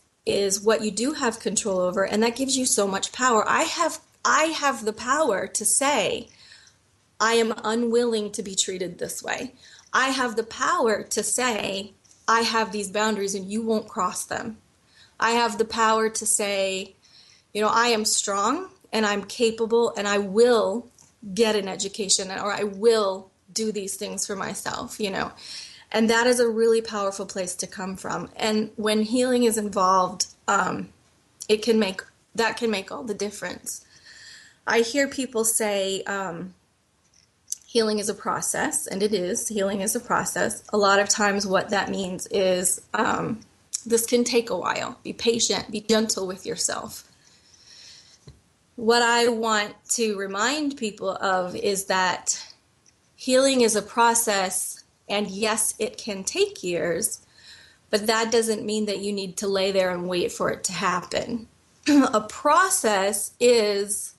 what you do have control over, and that gives you so much power. I have the power to say, I am unwilling to be treated this way. I have the power to say, I have these boundaries and you won't cross them. I have the power to say, I am strong and I'm capable and I will get an education, or I will do these things for myself, And that is a really powerful place to come from. And when healing is involved, that can make all the difference. I hear people say, healing is a process, and it is. Healing is a process. A lot of times what that means is this can take a while. Be patient, be gentle with yourself. What I want to remind people of is that healing is a process, and yes, it can take years, but that doesn't mean that you need to lay there and wait for it to happen. A process is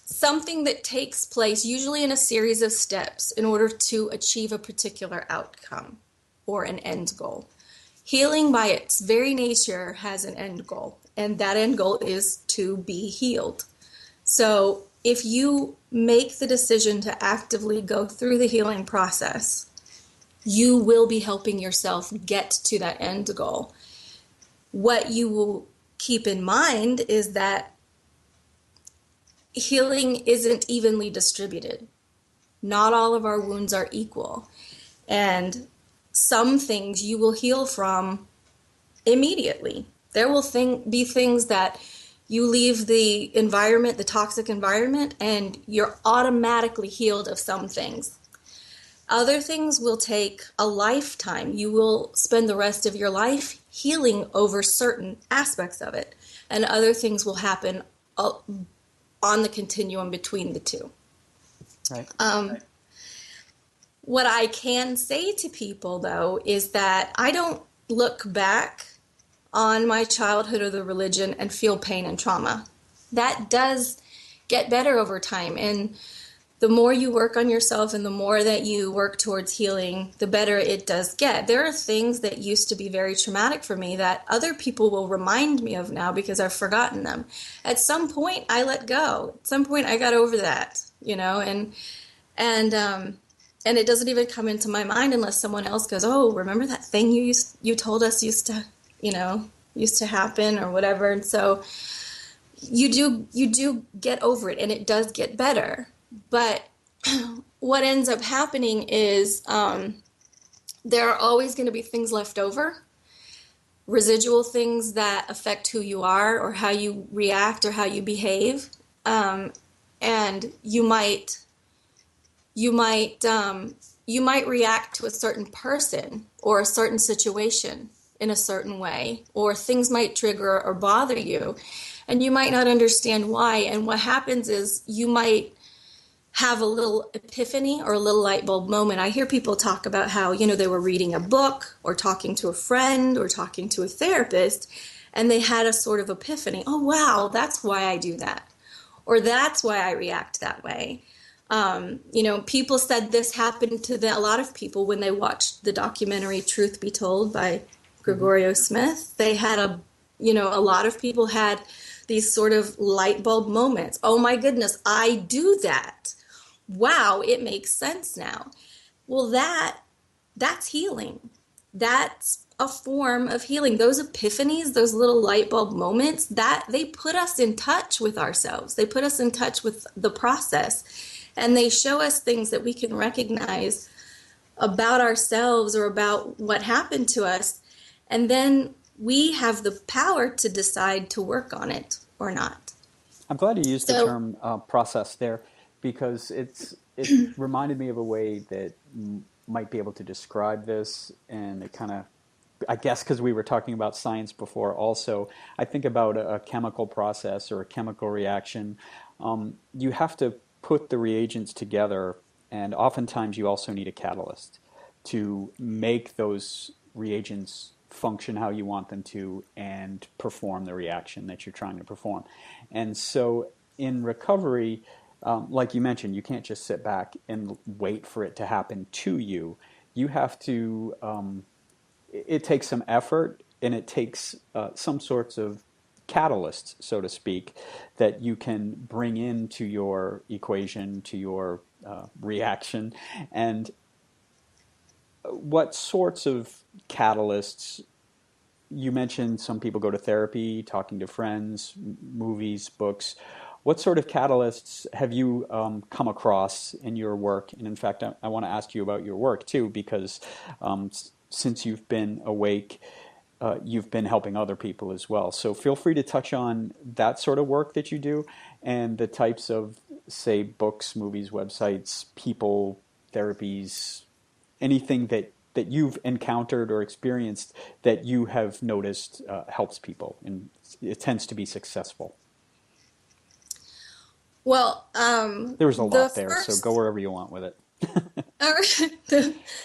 something that takes place usually in a series of steps in order to achieve a particular outcome or an end goal. Healing by its very nature has an end goal, and that end goal is to be healed. So if you make the decision to actively go through the healing process, you will be helping yourself get to that end goal. What you will keep in mind is that healing isn't evenly distributed. Not all of our wounds are equal. And some things you will heal from immediately. There will be things that you leave the environment, the toxic environment, and you're automatically healed of some things. Other things will take a lifetime. You will spend the rest of your life healing over certain aspects of it. And other things will happen on the continuum between the two. Right. What I can say to people, though, is that I don't look back on my childhood or the religion and feel pain and trauma. That does get better over time. And the more you work on yourself and the more that you work towards healing, the better it does get. There are things that used to be very traumatic for me that other people will remind me of now because I've forgotten them. At some point, I let go. At some point, I got over that, and and it doesn't even come into my mind unless someone else goes, "Oh, remember that thing you told us you know, used to happen or whatever." And so you do get over it, and it does get better. But what ends up happening is there are always going to be things left over, residual things that affect who you are or how you react or how you behave. And you might react to a certain person or a certain situation in a certain way, or things might trigger or bother you, and you might not understand why. And what happens is you might have a little epiphany or a little light bulb moment. I hear people talk about how, they were reading a book or talking to a friend or talking to a therapist, and they had a sort of epiphany. Oh, wow, that's why I do that. Or that's why I react that way. People said this happened to a lot of people when they watched the documentary Truth Be Told by Gregorio Smith. They had a lot of people had these sort of light bulb moments. Oh my goodness, I do that. Wow, it makes sense now. Well, that's healing. That's a form of healing. Those epiphanies, those little light bulb moments, that they put us in touch with ourselves. They put us in touch with the process, and they show us things that we can recognize about ourselves or about what happened to us. And then we have the power to decide to work on it or not. I'm glad you used the So, term process there, because it reminded me of a way that might be able to describe this, and it kind of, I guess because we were talking about science before also, I think about a chemical process or a chemical reaction. You have to put the reagents together, and oftentimes you also need a catalyst to make those reagents function how you want them to and perform the reaction that you're trying to perform. And so in recovery, like you mentioned, you can't just sit back and wait for it to happen to you. You have to, it takes some effort, and it takes some sorts of catalysts, so to speak, that you can bring into your equation, to your reaction. And what sorts of catalysts? You mentioned some people go to therapy, talking to friends, movies, books. What sort of catalysts have you come across in your work? And in fact, I want to ask you about your work too, because since you've been awake, you've been helping other people as well. So feel free to touch on that sort of work that you do and the types of, say, books, movies, websites, people, therapies, anything that you've encountered or experienced that you have noticed helps people and it tends to be successful. well, There was a the lot there, so go first wherever you want with it.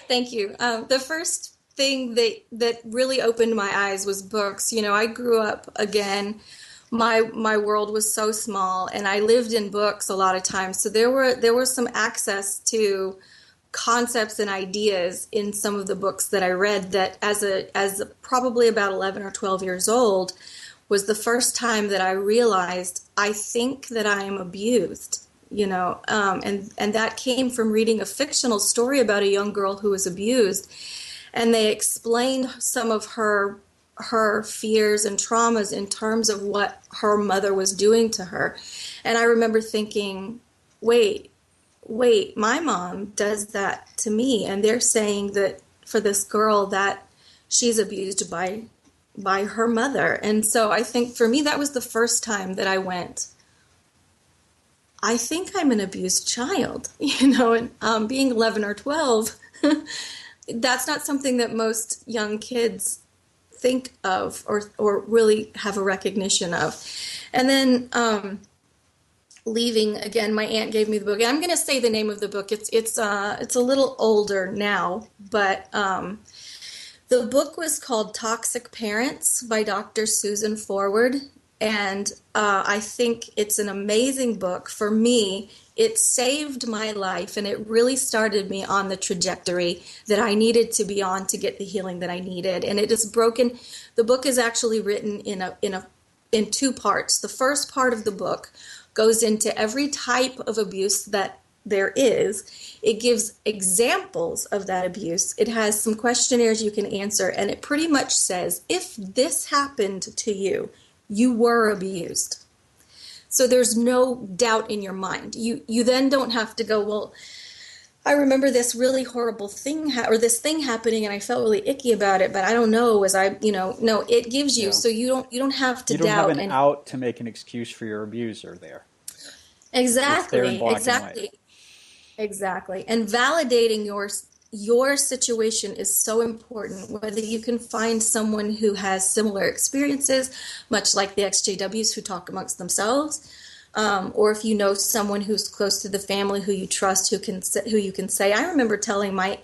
Thank you. The first thing that really opened my eyes was books. I grew up again. My world was so small, and I lived in books a lot of times. So there was some access to concepts and ideas in some of the books that I read that as probably about 11 or 12 years old was the first time that I realized I think that I am abused. And that came from reading a fictional story about a young girl who was abused, and they explained some of her fears and traumas in terms of what her mother was doing to her. And I remember thinking, wait, my mom does that to me, and they're saying that for this girl that she's abused by her mother. And so I think for me that was the first time that I went, I think I'm an abused child, and being 11 or 12, that's not something that most young kids think of or really have a recognition of. And then leaving again, my aunt gave me the book. And I'm going to say the name of the book. It's a little older now, but the book was called Toxic Parents by Dr. Susan Forward. And I think it's an amazing book. For me, it saved my life, and it really started me on the trajectory that I needed to be on to get the healing that I needed. And it is broken. The book is actually written in two parts. The first part of the book goes into every type of abuse that there is. It gives examples of that abuse. It has some questionnaires you can answer, and it pretty much says, if this happened to you, you were abused. So there's no doubt in your mind. You then don't have to go, well, I remember this really horrible thing or this thing happening and I felt really icky about it, but I don't know, was I, no, it gives you, Yeah. so you don't have to You don't have doubt an and out to make an excuse for your abuser there. It's there in exactly, black and white. exactly. Exactly. And validating your situation is so important, whether you can find someone who has similar experiences, much like the XJWs who talk amongst themselves, or if you know someone who's close to the family who you trust, who you can say, I remember telling my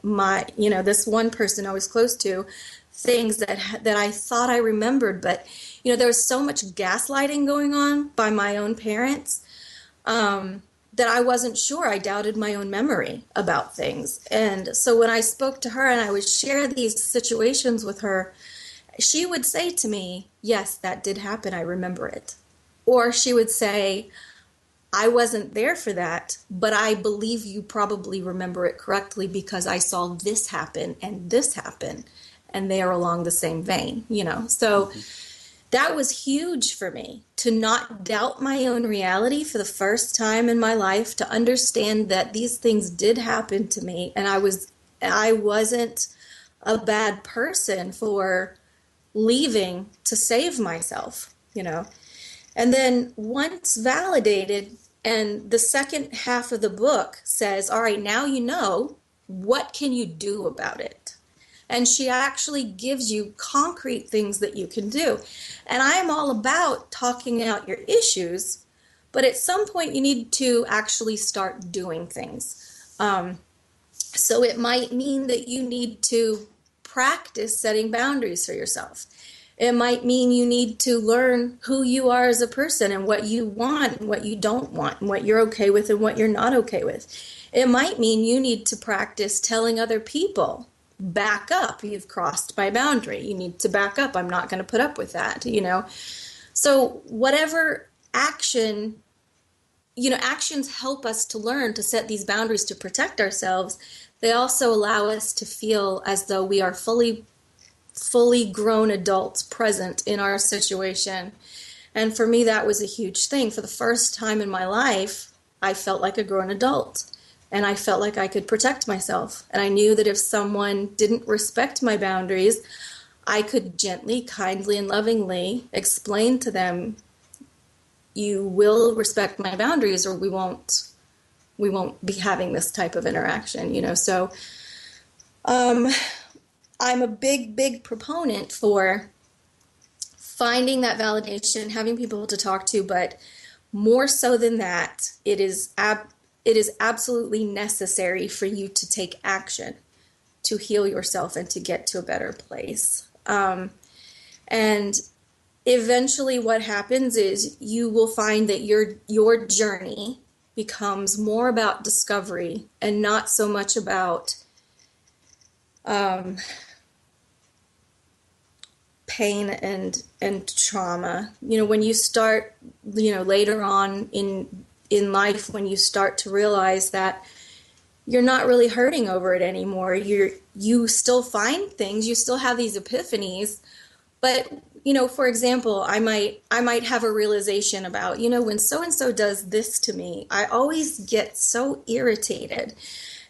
this one person I was close to things that I thought I remembered, but there was so much gaslighting going on by my own parents, that I wasn't sure. I doubted my own memory about things. And so when I spoke to her and I would share these situations with her, she would say to me, yes, that did happen. I remember it. Or she would say, I wasn't there for that, but I believe you probably remember it correctly because I saw this happen and this happen. And they are along the same vein. So that was huge for me to not doubt my own reality for the first time in my life, to understand that these things did happen to me and I wasn't a bad person for leaving to save myself. And then once validated, and the second half of the book says, all right, now what can you do about it? And she actually gives you concrete things that you can do. And I am all about talking out your issues, but at some point you need to actually start doing things. So it might mean that you need to practice setting boundaries for yourself. It might mean you need to learn who you are as a person and what you want and what you don't want and what you're okay with and what you're not okay with. It might mean you need to practice telling other people, back up, you've crossed my boundary. You need to back up. I'm not going to put up with that. So whatever actions help us to learn to set these boundaries to protect ourselves. They also allow us to feel as though we are fully grown adults present in our situation. And for me, that was a huge thing. For the first time in my life, I felt like a grown adult. And I felt like I could protect myself. And I knew that if someone didn't respect my boundaries, I could gently, kindly, and lovingly explain to them, you will respect my boundaries or we won't be having this type of interaction. So I'm a big proponent for finding that validation, having people to talk to, but more so than that, it is absolutely necessary for you to take action to heal yourself and to get to a better place. And eventually what happens is you will find that your journey becomes more about discovery and not so much about pain and trauma. When you start, later on in life, when you start to realize that you're not really hurting over it anymore, you still find things, you still have these epiphanies, but for example, I might have a realization about, when so and so does this to me, I always get so irritated,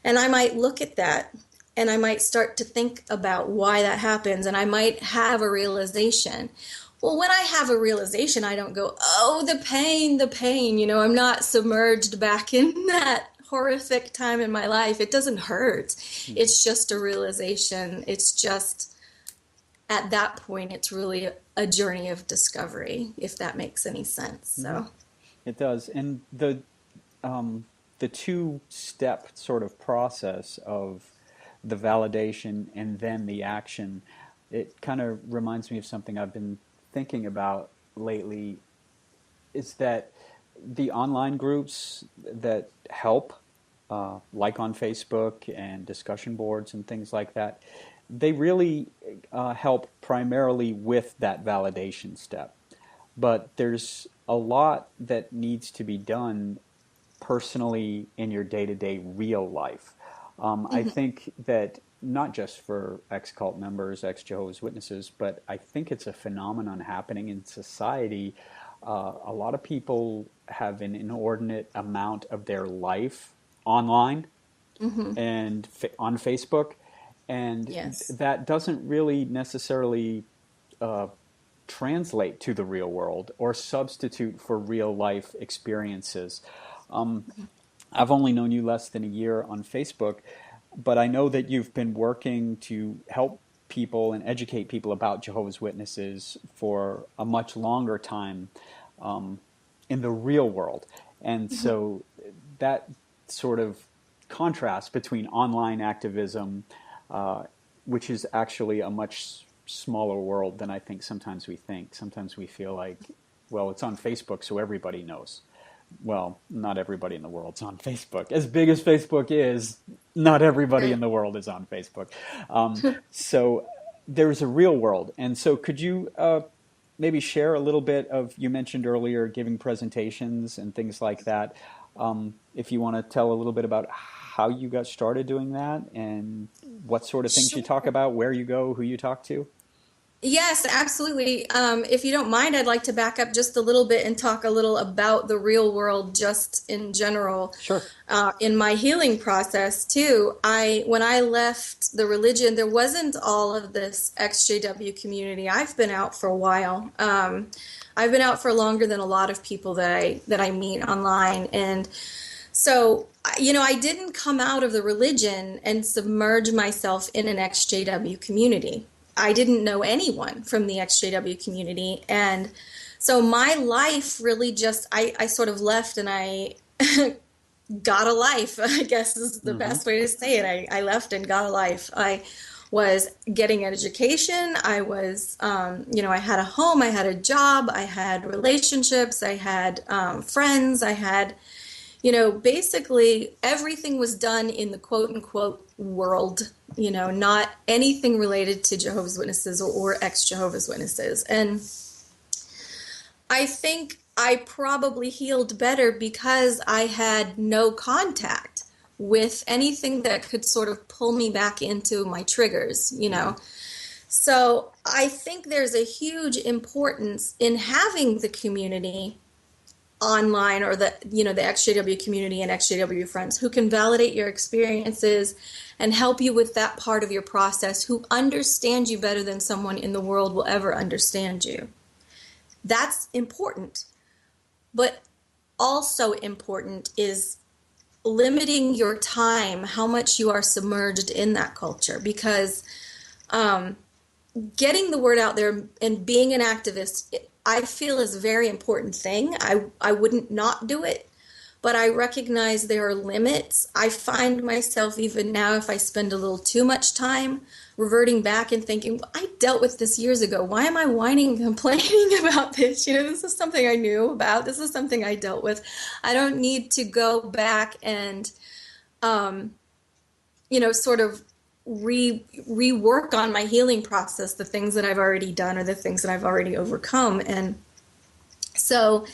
and I might look at that and I might start to think about why that happens, and I might have a realization. Well, when I have a realization, I don't go, oh, the pain, I'm not submerged back in that horrific time in my life. It doesn't hurt. It's just a realization. It's just, at that point, it's really a journey of discovery, if that makes any sense. So it does. And the two-step sort of process of the validation and then the action, it kind of reminds me of something I've been thinking about lately, is that the online groups that help, like on Facebook and discussion boards and things like that, they really help primarily with that validation step. But there's a lot that needs to be done personally in your day-to-day real life. I think that not just for ex-cult members, ex-Jehovah's Witnesses, but I think it's a phenomenon happening in society. A lot of people have an inordinate amount of their life online and on Facebook, and Yes. that doesn't really necessarily uh, translate to the real world or substitute for real life experiences. Um, I've only known you less than a year on Facebook, but I know that you've been working to help people and educate people about Jehovah's Witnesses for a much longer time um, in the real world. And so that sort of contrast between online activism, uh, which is actually a much smaller world than I think sometimes we think. Sometimes we feel like, well, it's on Facebook, so everybody knows. Well, not everybody in the world's on Facebook. As big as Facebook is, not everybody in Right. the world is on Facebook. So there's a real world. And so could you maybe share a little bit of, you mentioned earlier giving presentations and things like that. If you want to tell a little bit about how you got started doing that and what sort of things you talk Sure. about, where you go, who you talk to. Yes, absolutely. If you don't mind, I'd like to back up just a little bit and talk a little about the real world just in general. Sure. In my healing process too, when I left the religion, there wasn't all of this XJW community. I've been out for a while. I've been out for longer than a lot of people that I meet online, and so I didn't come out of the religion and submerge myself in an XJW community. I didn't know anyone from the XJW community. And so my life really just, I sort of left and I got a life, I guess is the Hmm. best way to say it. I left and got a life. I was getting an education. I was, I had a home, I had a job, I had relationships, I had friends, I had basically everything was done in the quote unquote world, not anything related to Jehovah's Witnesses or ex-Jehovah's Witnesses. And I think I probably healed better because I had no contact with anything that could sort of pull me back into my triggers. So I think there's a huge importance in having the community online, or the XJW community and XJW friends who can validate your experiences and help you with that part of your process, who understand you better than someone in the world will ever understand you. That's important. But also important is limiting your time, how much you are submerged in that culture, because getting the word out there and being an activist, I feel is a very important thing. I wouldn't not do it, but I recognize there are limits. I find myself even now, if I spend a little too much time, reverting back and thinking, I dealt with this years ago. Why am I whining and complaining about this? This is something I knew about. This is something I dealt with. I don't need to go back and, sort of rework on my healing process, the things that I've already done or the things that I've already overcome. And so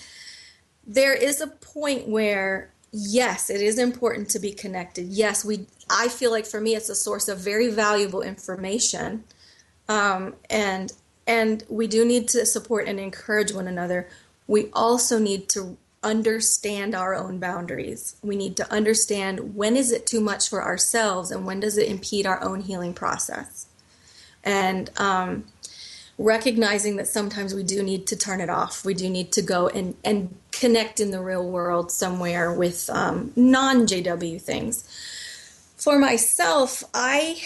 there is a point where, yes, it is important to be connected. Yes, I feel like for me, it's a source of very valuable information. And we do need to support and encourage one another. We also need to understand our own boundaries. We need to understand, when is it too much for ourselves and when does it impede our own healing process. And recognizing that sometimes we do need to turn it off. We do need to go and connect in the real world somewhere with non-JW things. For myself, I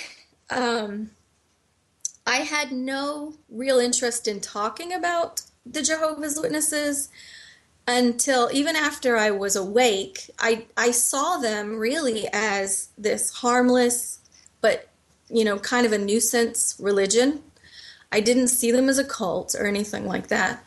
had no real interest in talking about the Jehovah's Witnesses until even after I was awake. I saw them really as this harmless but kind of a nuisance religion. I didn't see them as a cult or anything like that.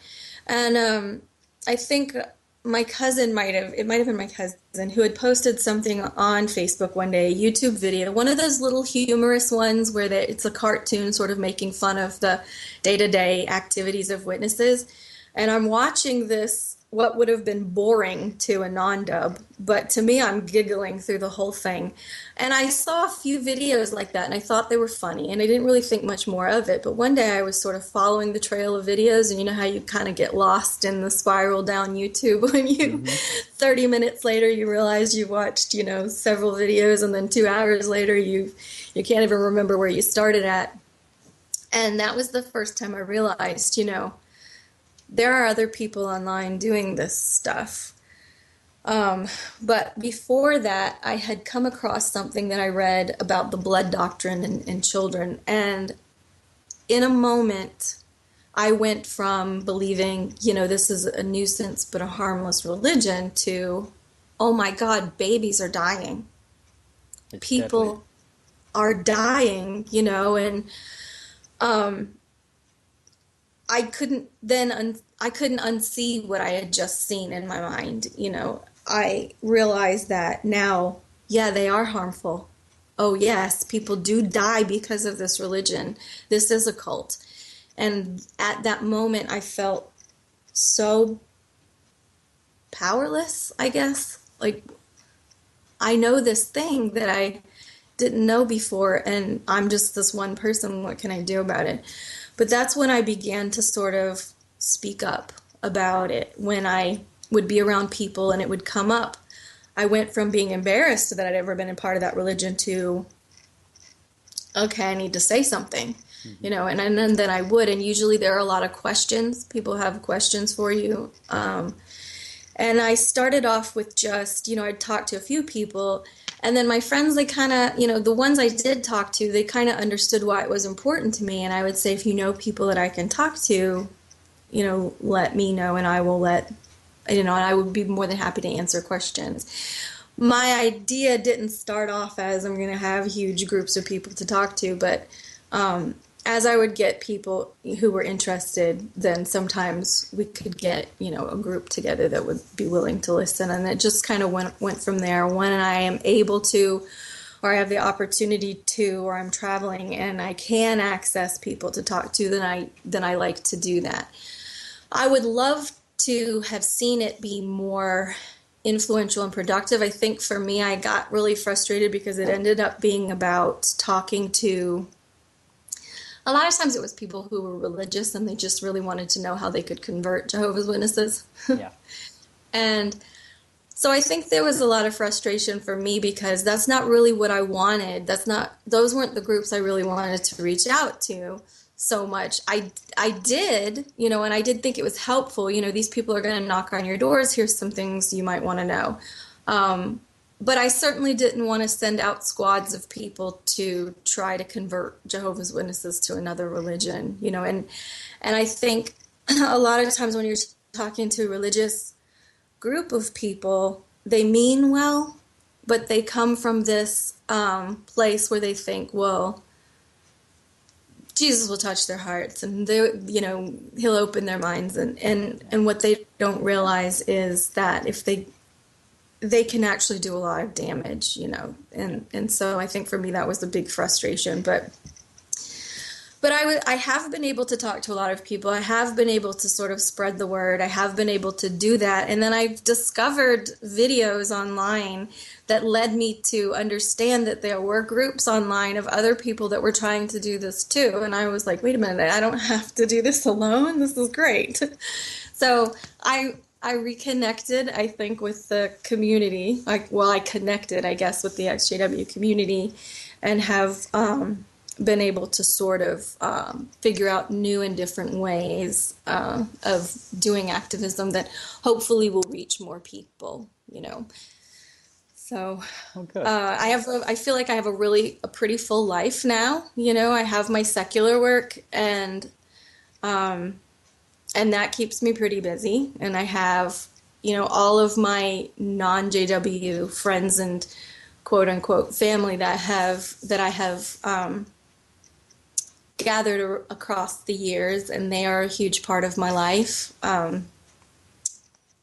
And I think my cousin it might have been my cousin, who had posted something on Facebook one day, a YouTube video, one of those little humorous ones where it's a cartoon sort of making fun of the day-to-day activities of witnesses. And I'm watching this what would have been boring to a non-dub, but to me, I'm giggling through the whole thing. And I saw a few videos like that, and I thought they were funny, and I didn't really think much more of it. But one day I was sort of following the trail of videos, and you know how you kind of get lost in the spiral down YouTube when you, Hmm. 30 minutes later, you realize you watched, several videos, and then 2 hours later, you can't even remember where you started at. And that was the first time I realized, there are other people online doing this stuff. But before that, I had come across something that I read about the blood doctrine in children. And in a moment, I went from believing, this is a nuisance but a harmless religion to, oh my God, babies are dying. It's deadly. People are dying, and um, I couldn't unsee what I had just seen in my mind. I realized that now, yeah, they are harmful. Oh yes, people do die because of this religion. This is a cult. And at that moment I felt so powerless, I guess. Like, I know this thing that I didn't know before, and I'm just this one person. What can I do about it? But that's when I began to sort of speak up about it. When I would be around people and it would come up, I went from being embarrassed that I'd ever been a part of that religion to, okay, I need to say something, Hmm. and then I would. And usually there are a lot of questions. People have questions for you. And I started off with just, I'd talk to a few people. And then my friends, they kind of, the ones I did talk to, they kind of understood why it was important to me. And I would say, if you know people that I can talk to, let me know, and I will and I would be more than happy to answer questions. My idea didn't start off as I'm going to have huge groups of people to talk to, but as I would get people who were interested, then sometimes we could get, a group together that would be willing to listen. And it just kind of went from there. When I am able to, or I have the opportunity to, or I'm traveling and I can access people to talk to, then I like to do that. I would love to have seen it be more influential and productive. I think for me, I got really frustrated because it ended up being about talking to, a lot of times it was people who were religious and they just really wanted to know how they could convert Jehovah's Witnesses. Yeah. And so I think there was a lot of frustration for me because that's not really what I wanted. Those weren't the groups I really wanted to reach out to so much. I did, and I did think it was helpful. These people are going to knock on your doors. Here's some things you might want to know. But I certainly didn't want to send out squads of people to try to convert Jehovah's Witnesses to another religion, and I think a lot of times when you're talking to a religious group of people, they mean well, but they come from this place where they think, well, Jesus will touch their hearts, and he'll open their minds, and what they don't realize is that if they can actually do a lot of damage, and so I think for me that was a big frustration, but I have been able to talk to a lot of people. I have been able to sort of spread the word. I have been able to do that. And then I've discovered videos online that led me to understand that there were groups online of other people that were trying to do this too. And I was like, wait a minute, I don't have to do this alone. This is great. So I reconnected, I think, with the community. I connected, I guess, with the XJW community and have been able to sort of figure out new and different ways of doing activism that hopefully will reach more people, So Oh, good. I feel like I have a pretty full life now. I have my secular work and that keeps me pretty busy. And I have, all of my non-JW friends and quote unquote family that I have gathered across the years, and they are a huge part of my life.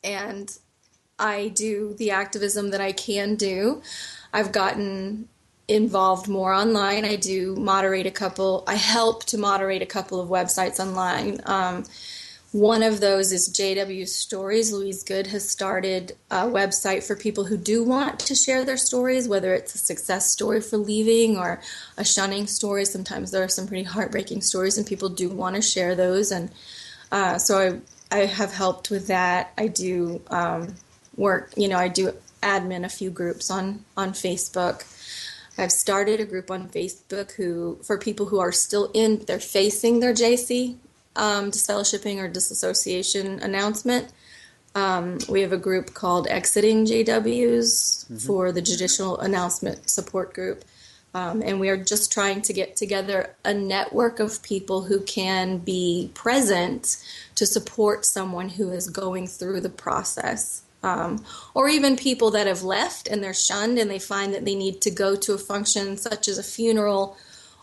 And I do the activism that I can do. I've gotten involved more online. I help to moderate a couple of websites online. One of those is JW Stories. Louise Good has started a website for people who do want to share their stories, whether it's a success story for leaving or a shunning story. Sometimes there are some pretty heartbreaking stories, and people do want to share those. And so I have helped with that. I do work, I do admin a few groups on Facebook. I've started a group on Facebook for people who are still they're facing their JC, disfellowshipping or disassociation announcement. We have a group called Exiting JWs for the Judicial Announcement Support Group. And we are just trying to get together a network of people who can be present to support someone who is going through the process. Or even people that have left and they're shunned and they find that they need to go to a function such as a funeral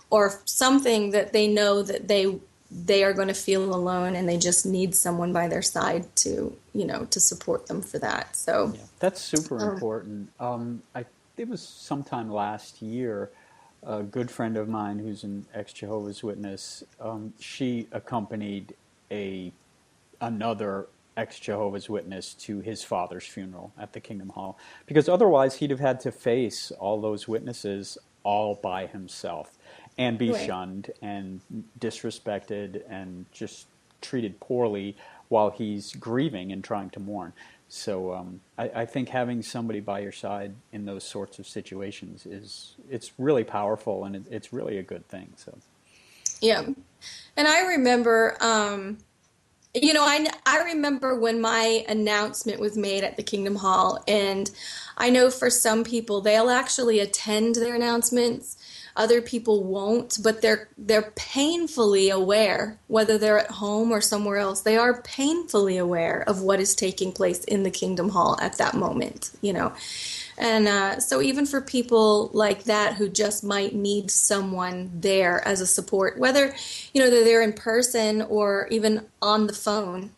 or something that they know that they are going to feel alone and they just need someone by their side to, to support them for that. So Yeah, that's super important. It was sometime last year, a good friend of mine who's an ex-Jehovah's Witness, she accompanied another ex-Jehovah's Witness to his father's funeral at the Kingdom Hall, because otherwise he'd have had to face all those witnesses all by himself and be shunned and disrespected and just treated poorly while he's grieving and trying to mourn. So I think having somebody by your side in those sorts of situations it's really powerful, and it's really a good thing. So yeah, and I remember I remember when my announcement was made at the Kingdom Hall, and I know for some people they'll actually attend their announcements. Other people won't, but they're painfully aware, whether they're at home or somewhere else, they are painfully aware of what is taking place in the Kingdom Hall at that moment, And so even for people like that who just might need someone there as a support, whether, they're in person or even on the phone,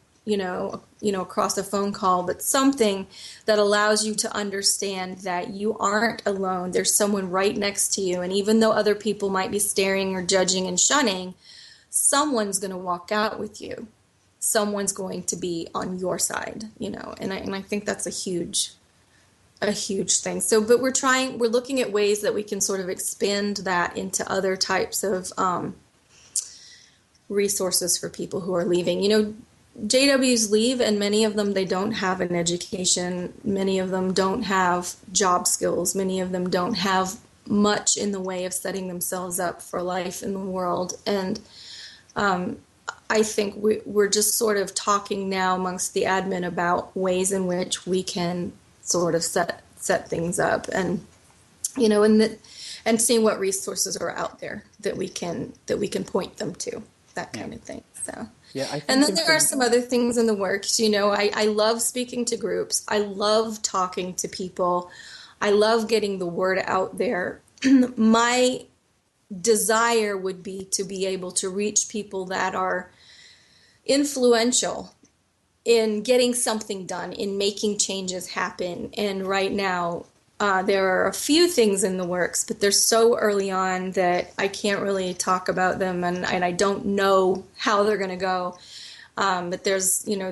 across a phone call, but something that allows you to understand that you aren't alone. There's someone right next to you. And even though other people might be staring or judging and shunning, someone's going to walk out with you. Someone's going to be on your side, and I think that's a huge thing. So, but we're looking at ways that we can sort of expand that into other types of resources for people who are leaving. JWs leave, and many of them, they don't have an education. Many of them don't have job skills. Many of them don't have much in the way of setting themselves up for life in the world. And I think we're just sort of talking now amongst the admin about ways in which we can sort of set things up, and and seeing what resources are out there that we can point them to, that kind of thing. So yeah, I think and then there are some other things in the works. I love speaking to groups. I love talking to people. I love getting the word out there. My desire would be to be able to reach people that are influential in getting something done, in making changes happen. And right now, there are a few things in the works, but they're so early on that I can't really talk about them, and I don't know how they're going to go. But there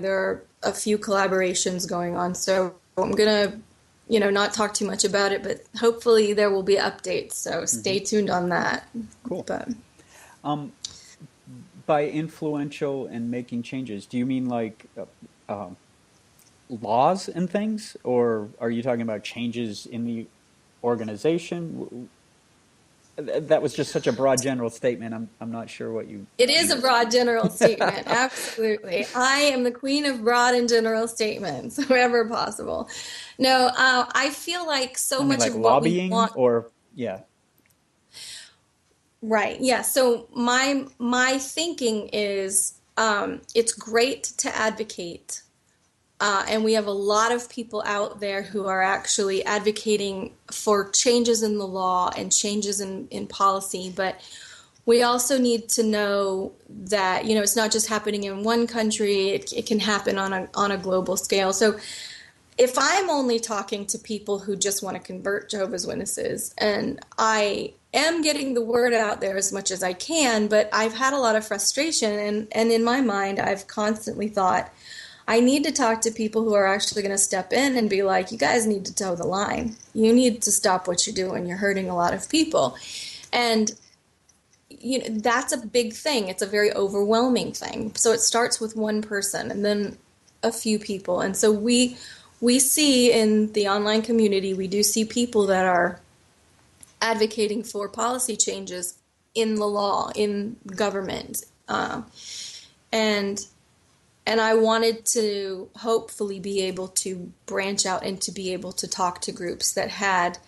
are a few collaborations going on, so I'm going to, not talk too much about it, but hopefully there will be updates. So stay tuned on that. Cool. But by influential and making changes, do you mean like laws and things, or are you talking about changes in the organization? That was just such a broad general statement. I'm not sure what you... It is a broad general statement. Absolutely. I am the queen of broad and general statements, wherever possible. No, I feel like much like of lobbying what we want... or... Yeah. Right. Yeah. So my thinking is it's great to advocate. And we have a lot of people out there who are actually advocating for changes in the law and changes in policy. But we also need to know that, it's not just happening in one country. It can happen on a global scale. So if I'm only talking to people who just want to convert Jehovah's Witnesses, and I am getting the word out there as much as I can, but I've had a lot of frustration, and in my mind, I've constantly thought, I need to talk to people who are actually going to step in and be like, you guys need to toe the line. You need to stop what you're doing. You're hurting a lot of people. And that's a big thing. It's a very overwhelming thing. So it starts with one person and then a few people. And so we see in the online community, we do see people that are advocating for policy changes in the law, in government. And and I wanted to hopefully be able to branch out and to be able to talk to groups that had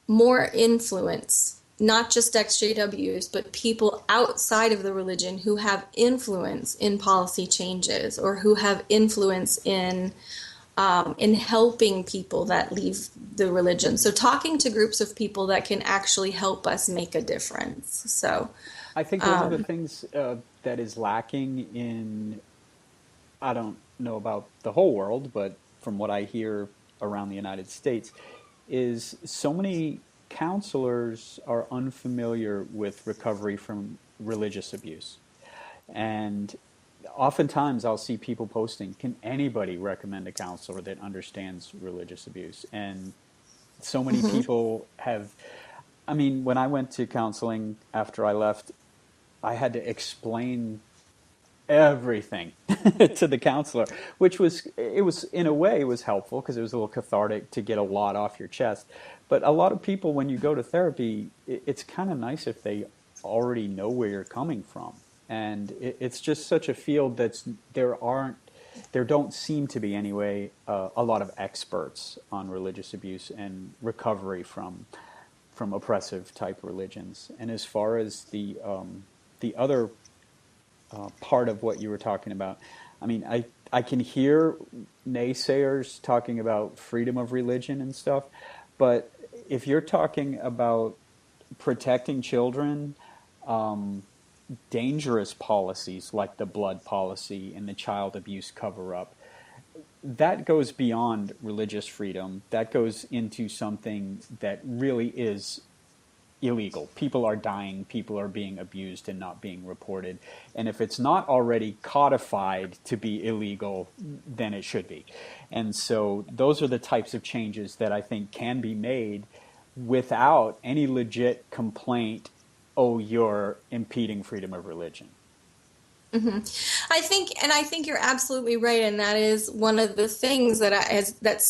more influence, not just XJWs, but people outside of the religion who have influence in policy changes or who have influence in helping people that leave the religion. So talking to groups of people that can actually help us make a difference. So I think one of the things that is lacking in, I don't know about the whole world, but from what I hear around the United States, is so many counselors are unfamiliar with recovery from religious abuse. And oftentimes I'll see people posting, can anybody recommend a counselor that understands religious abuse? And so many mhm. people have, I mean, when I went to counseling after I left, I had to explain everything to the counselor, which was, it was in a way, it was helpful because it was a little cathartic to get a lot off your chest. But a lot of people, when you go to therapy, it's kind of nice if they already know where you're coming from. And it's just such a field that's, there don't seem to be anyway, a lot of experts on religious abuse and recovery from oppressive type religions. And as far as the other part of what you were talking about. I mean, I can hear naysayers talking about freedom of religion and stuff, but if you're talking about protecting children, um, dangerous policies like the blood policy and the child abuse cover up, that goes beyond religious freedom. That goes into something that really is illegal. People are dying, people are being abused and not being reported. And if it's not already codified to be illegal, then it should be. And so those are the types of changes that I think can be made without any legit complaint, oh, you're impeding freedom of religion. I think you're absolutely right, and that is one of the things that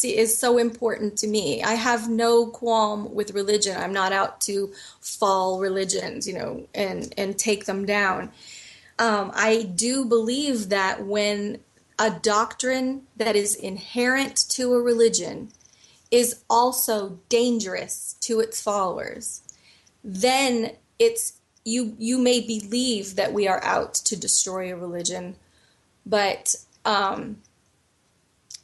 is so important to me. I have no qualm with religion. I'm not out to fall religions, and take them down. I do believe that when a doctrine that is inherent to a religion is also dangerous to its followers, then it's you may believe that we are out to destroy a religion, but um,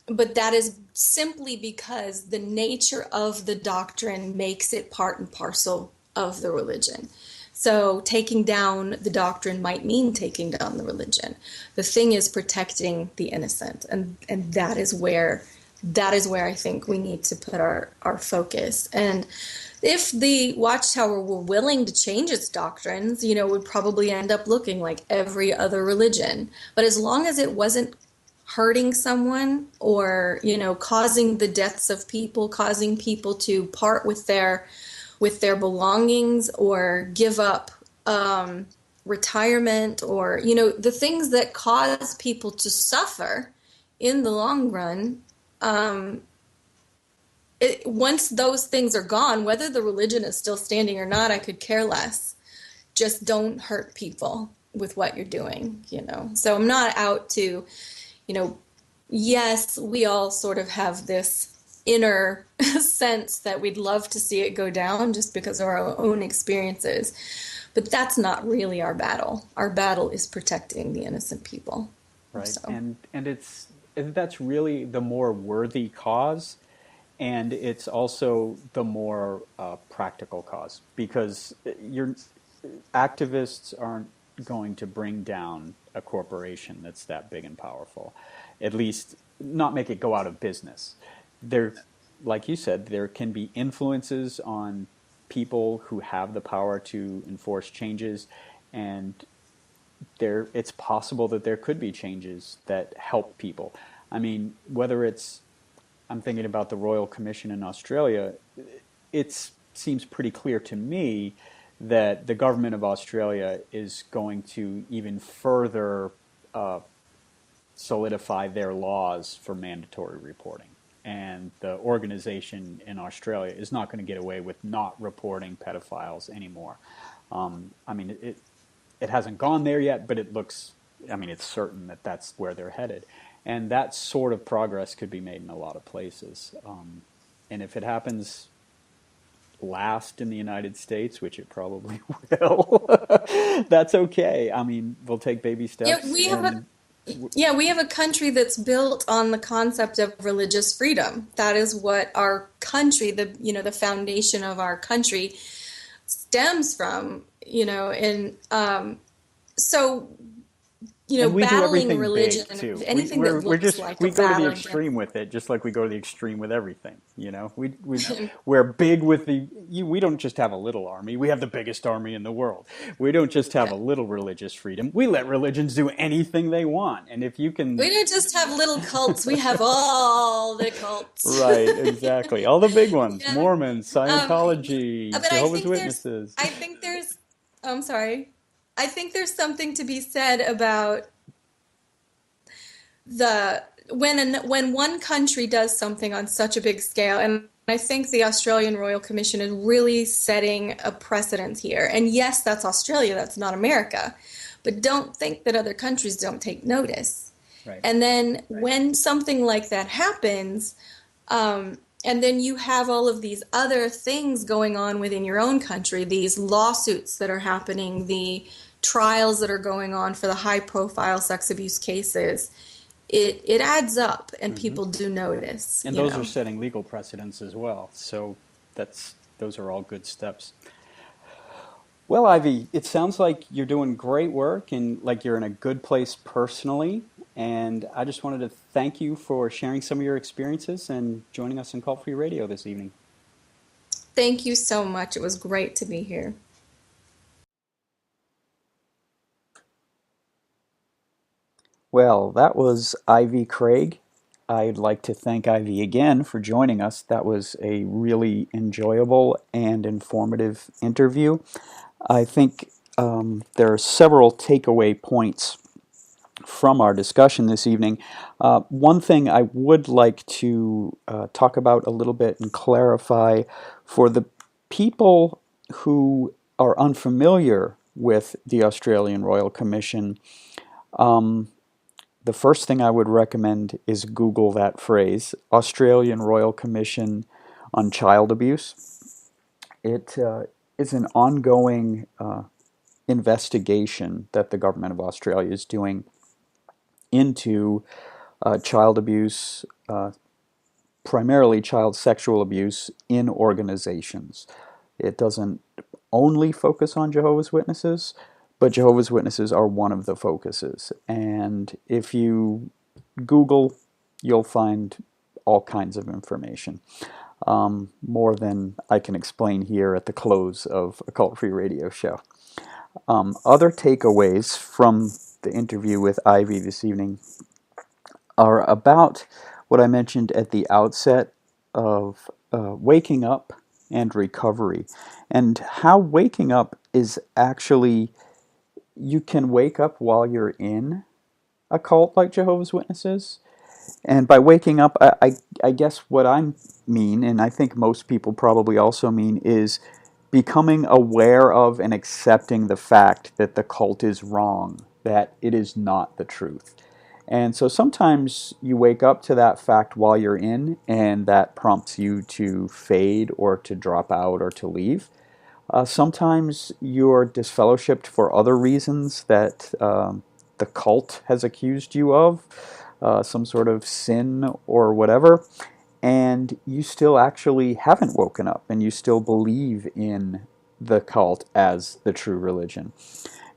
but that is simply because the nature of the doctrine makes it part and parcel of the religion. So taking down the doctrine might mean taking down the religion. The thing is protecting the innocent, and that is where I think we need to put our focus. And if the Watchtower were willing to change its doctrines, it would probably end up looking like every other religion. But as long as it wasn't hurting someone or, causing the deaths of people, causing people to part with their belongings or give up retirement or, the things that cause people to suffer in the long run, once those things are gone, whether the religion is still standing or not, I could care less. Just don't hurt people with what you're doing. So I'm not out to, yes, we all sort of have this inner sense that we'd love to see it go down just because of our own experiences. But that's not really our battle. Our battle is protecting the innocent people. Right. So. And that's really the more worthy cause, and it's also the more practical cause, because your activists aren't going to bring down a corporation that's that big and powerful, at least not make it go out of business. There, like you said, there can be influences on people who have the power to enforce changes, and it's possible that there could be changes that help people. I mean, whether it's, I'm thinking about the Royal Commission in Australia, it seems pretty clear to me that the government of Australia is going to even further uh, solidify their laws for mandatory reporting. And the organization in Australia is not going to get away with not reporting pedophiles anymore. I mean, it hasn't gone there yet, but it looks, I mean, it's certain that that's where they're headed. And that sort of progress could be made in a lot of places. And if it happens last in the United States, which it probably will, that's okay. I mean, we'll take baby Yeah, steps we have a and yeah, we have a country that's built on the concept of religious freedom. That is what our country, the foundation of our country stems from, and so, and we do battling everything religion, big too. anything that We're looks just like a we go to the battle against. extreme with it, just like we go to the extreme with everything. You know, we're big with we don't just have a little army. We have the biggest army in the world. We don't just have Yeah. a little religious freedom. We let religions do anything they want, and if you We can, don't just have little cults, we have all the cults. right, exactly, all the big ones: Yeah. Mormons, Um, Scientology, but Jehovah's Witnesses. I think there's, I'm sorry. I think there's something to be said about when one country does something on such a big scale, and I think the Australian Royal Commission is really setting a precedent here. And yes, that's Australia, that's not America. But don't think that other countries don't take notice. Right. And then when something like that happens, and then you have all of these other things going on within your own country, these lawsuits that are happening, the trials that are going on for the high profile sex abuse cases, it adds up and people do notice, And those are setting legal precedents as well. So those are all good steps. Well, Ivy, it sounds like you're doing great work and like you're in a good place personally. And I just wanted to thank you for sharing some of your experiences and joining us on Cult Free Radio this evening. Thank you so much. It was great to be here. Well, that was Ivy Craig. I'd like to thank Ivy again for joining us. That was a really enjoyable and informative interview. I think there are several takeaway points from our discussion this evening. One thing I would like to talk about a little bit and clarify for the people who are unfamiliar with the Australian Royal Commission. The first thing I would recommend is Google that phrase, Australian Royal Commission on Child Abuse. It is an ongoing investigation that the government of Australia is doing into child abuse, primarily child sexual abuse in organizations. It doesn't only focus on Jehovah's Witnesses, but Jehovah's Witnesses are one of the focuses. And if you Google, you'll find all kinds of information. More than I can explain here at the close of a Cult Free Radio show. Other takeaways from the interview with Ivy this evening are about what I mentioned at the outset of waking up and recovery, and how waking up is actually, you can wake up while you're in a cult like Jehovah's Witnesses. And by waking up, I guess what I mean, and I think most people probably also mean, is becoming aware of and accepting the fact that the cult is wrong, that it is not the truth. And so sometimes you wake up to that fact while you're in, and that prompts you to fade or to drop out or to leave. Sometimes you're disfellowshipped for other reasons that the cult has accused you of, some sort of sin or whatever, and you still actually haven't woken up, and you still believe in the cult as the true religion.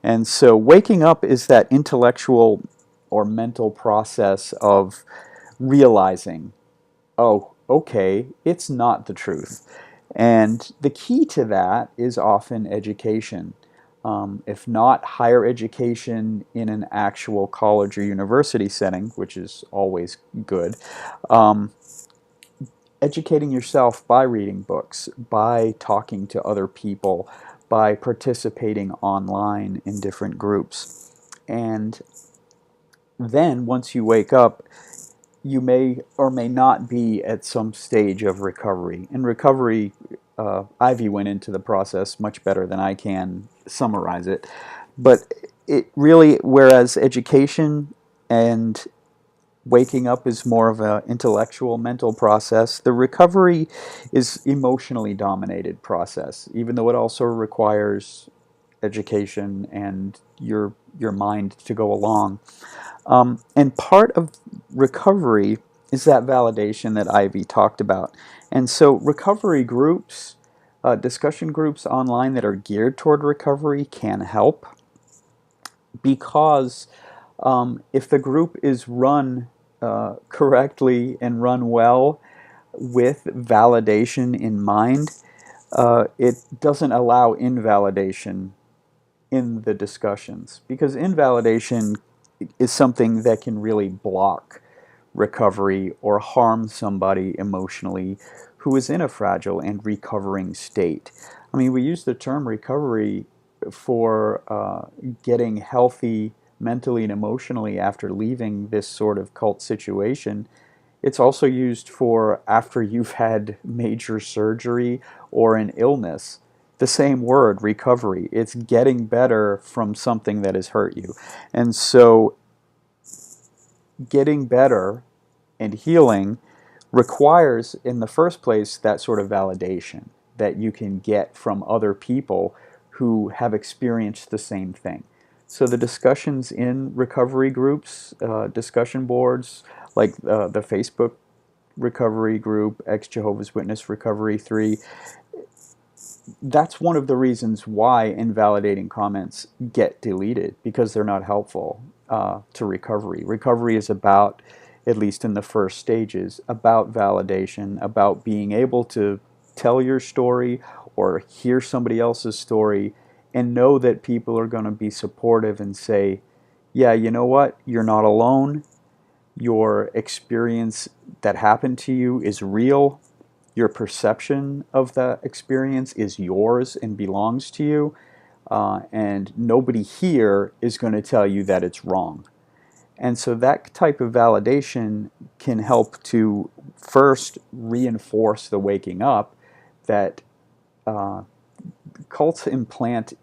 And so waking up is that intellectual or mental process of realizing, oh, okay, it's not the truth. And the key to that is often education. If not higher education in an actual college or university setting, which is always good, um, educating yourself by reading books, by talking to other people, by participating online in different groups. And then once you wake up, you may or may not be at some stage of recovery. In recovery, Ivy went into the process much better than I can summarize it. But it really, whereas education and waking up is more of an intellectual, mental process, the recovery is emotionally dominated process, even though it also requires education and your mind to go along. And part of recovery is that validation that Ivy talked about. And so recovery groups, discussion groups online that are geared toward recovery can help because if the group is run correctly and run well with validation in mind, it doesn't allow invalidation in the discussions, because invalidation is something that can really block recovery or harm somebody emotionally who is in a fragile and recovering state. I mean, we use the term recovery for getting healthy mentally and emotionally after leaving this sort of cult situation. It's also used for after you've had major surgery or an illness. The same word, recovery. It's getting better from something that has hurt you. And so getting better and healing requires, in the first place, that sort of validation that you can get from other people who have experienced the same thing. So the discussions in recovery groups, discussion boards, like the Facebook recovery group, ex Jehovah's Witness Recovery 3, that's one of the reasons why invalidating comments get deleted, because they're not helpful to recovery. Recovery is about, at least in the first stages, about validation, about being able to tell your story or hear somebody else's story and know that people are going to be supportive and say, yeah, you know what, you're not alone. Your experience that happened to you is real. Your perception of the experience is yours and belongs to you, and nobody here is going to tell you that it's wrong. And so that type of validation can help to first reinforce the waking up that uh, cults implant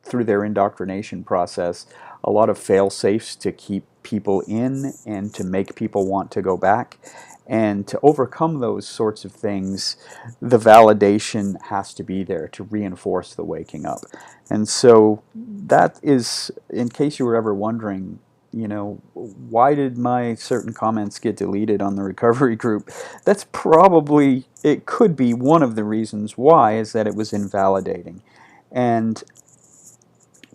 through their indoctrination process a lot of fail safes to keep people in and to make people want to go back. And to overcome those sorts of things, the validation has to be there to reinforce the waking up. And so that is, in case you were ever wondering, you know, why did my certain comments get deleted on the recovery group? That's probably, it could be one of the reasons why, is that it was invalidating. And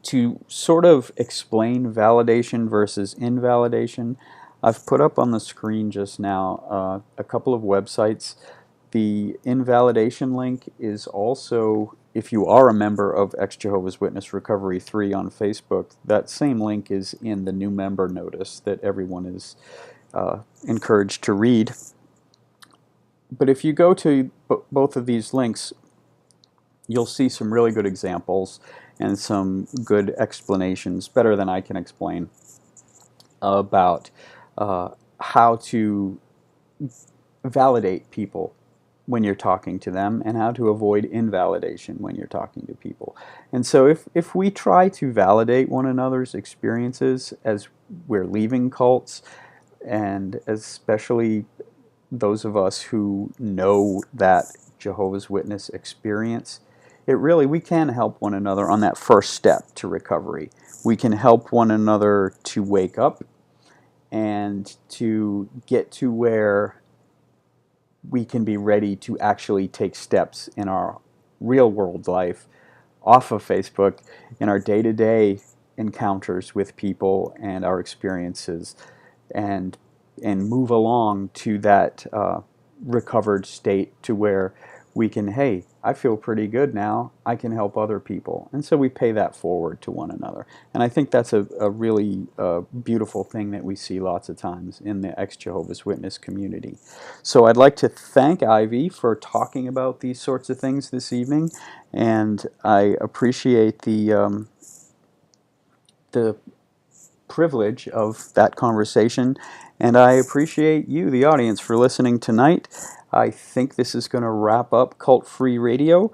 to sort of explain validation versus invalidation, I've put up on the screen just now a couple of websites. The invalidation link is also, if you are a member of ex Jehovah's Witness Recovery 3 on Facebook, that same link is in the new member notice that everyone is encouraged to read. But if you go to both of these links, you'll see some really good examples and some good explanations, better than I can explain, about how to validate people when you're talking to them and how to avoid invalidation when you're talking to people. And so if we try to validate one another's experiences as we're leaving cults, and especially those of us who know that Jehovah's Witness experience, we can help one another on that first step to recovery. We can help one another to wake up and to get to where we can be ready to actually take steps in our real world life off of Facebook, in our day-to-day encounters with people and our experiences, and move along to that recovered state to where hey, I feel pretty good now. I can help other people. And so we pay that forward to one another. And I think that's a really beautiful thing that we see lots of times in the ex-Jehovah's Witness community. So I'd like to thank Ivy for talking about these sorts of things this evening. And I appreciate the privilege of that conversation. And I appreciate you, the audience, for listening tonight. I think this is going to wrap up Cult Free Radio.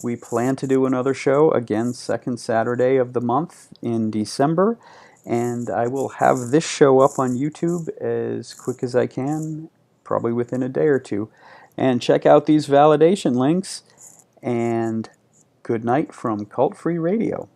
We plan to do another show again, second Saturday of the month in December. And I will have this show up on YouTube as quick as I can, probably within a day or two. And check out these validation links. And good night from Cult Free Radio.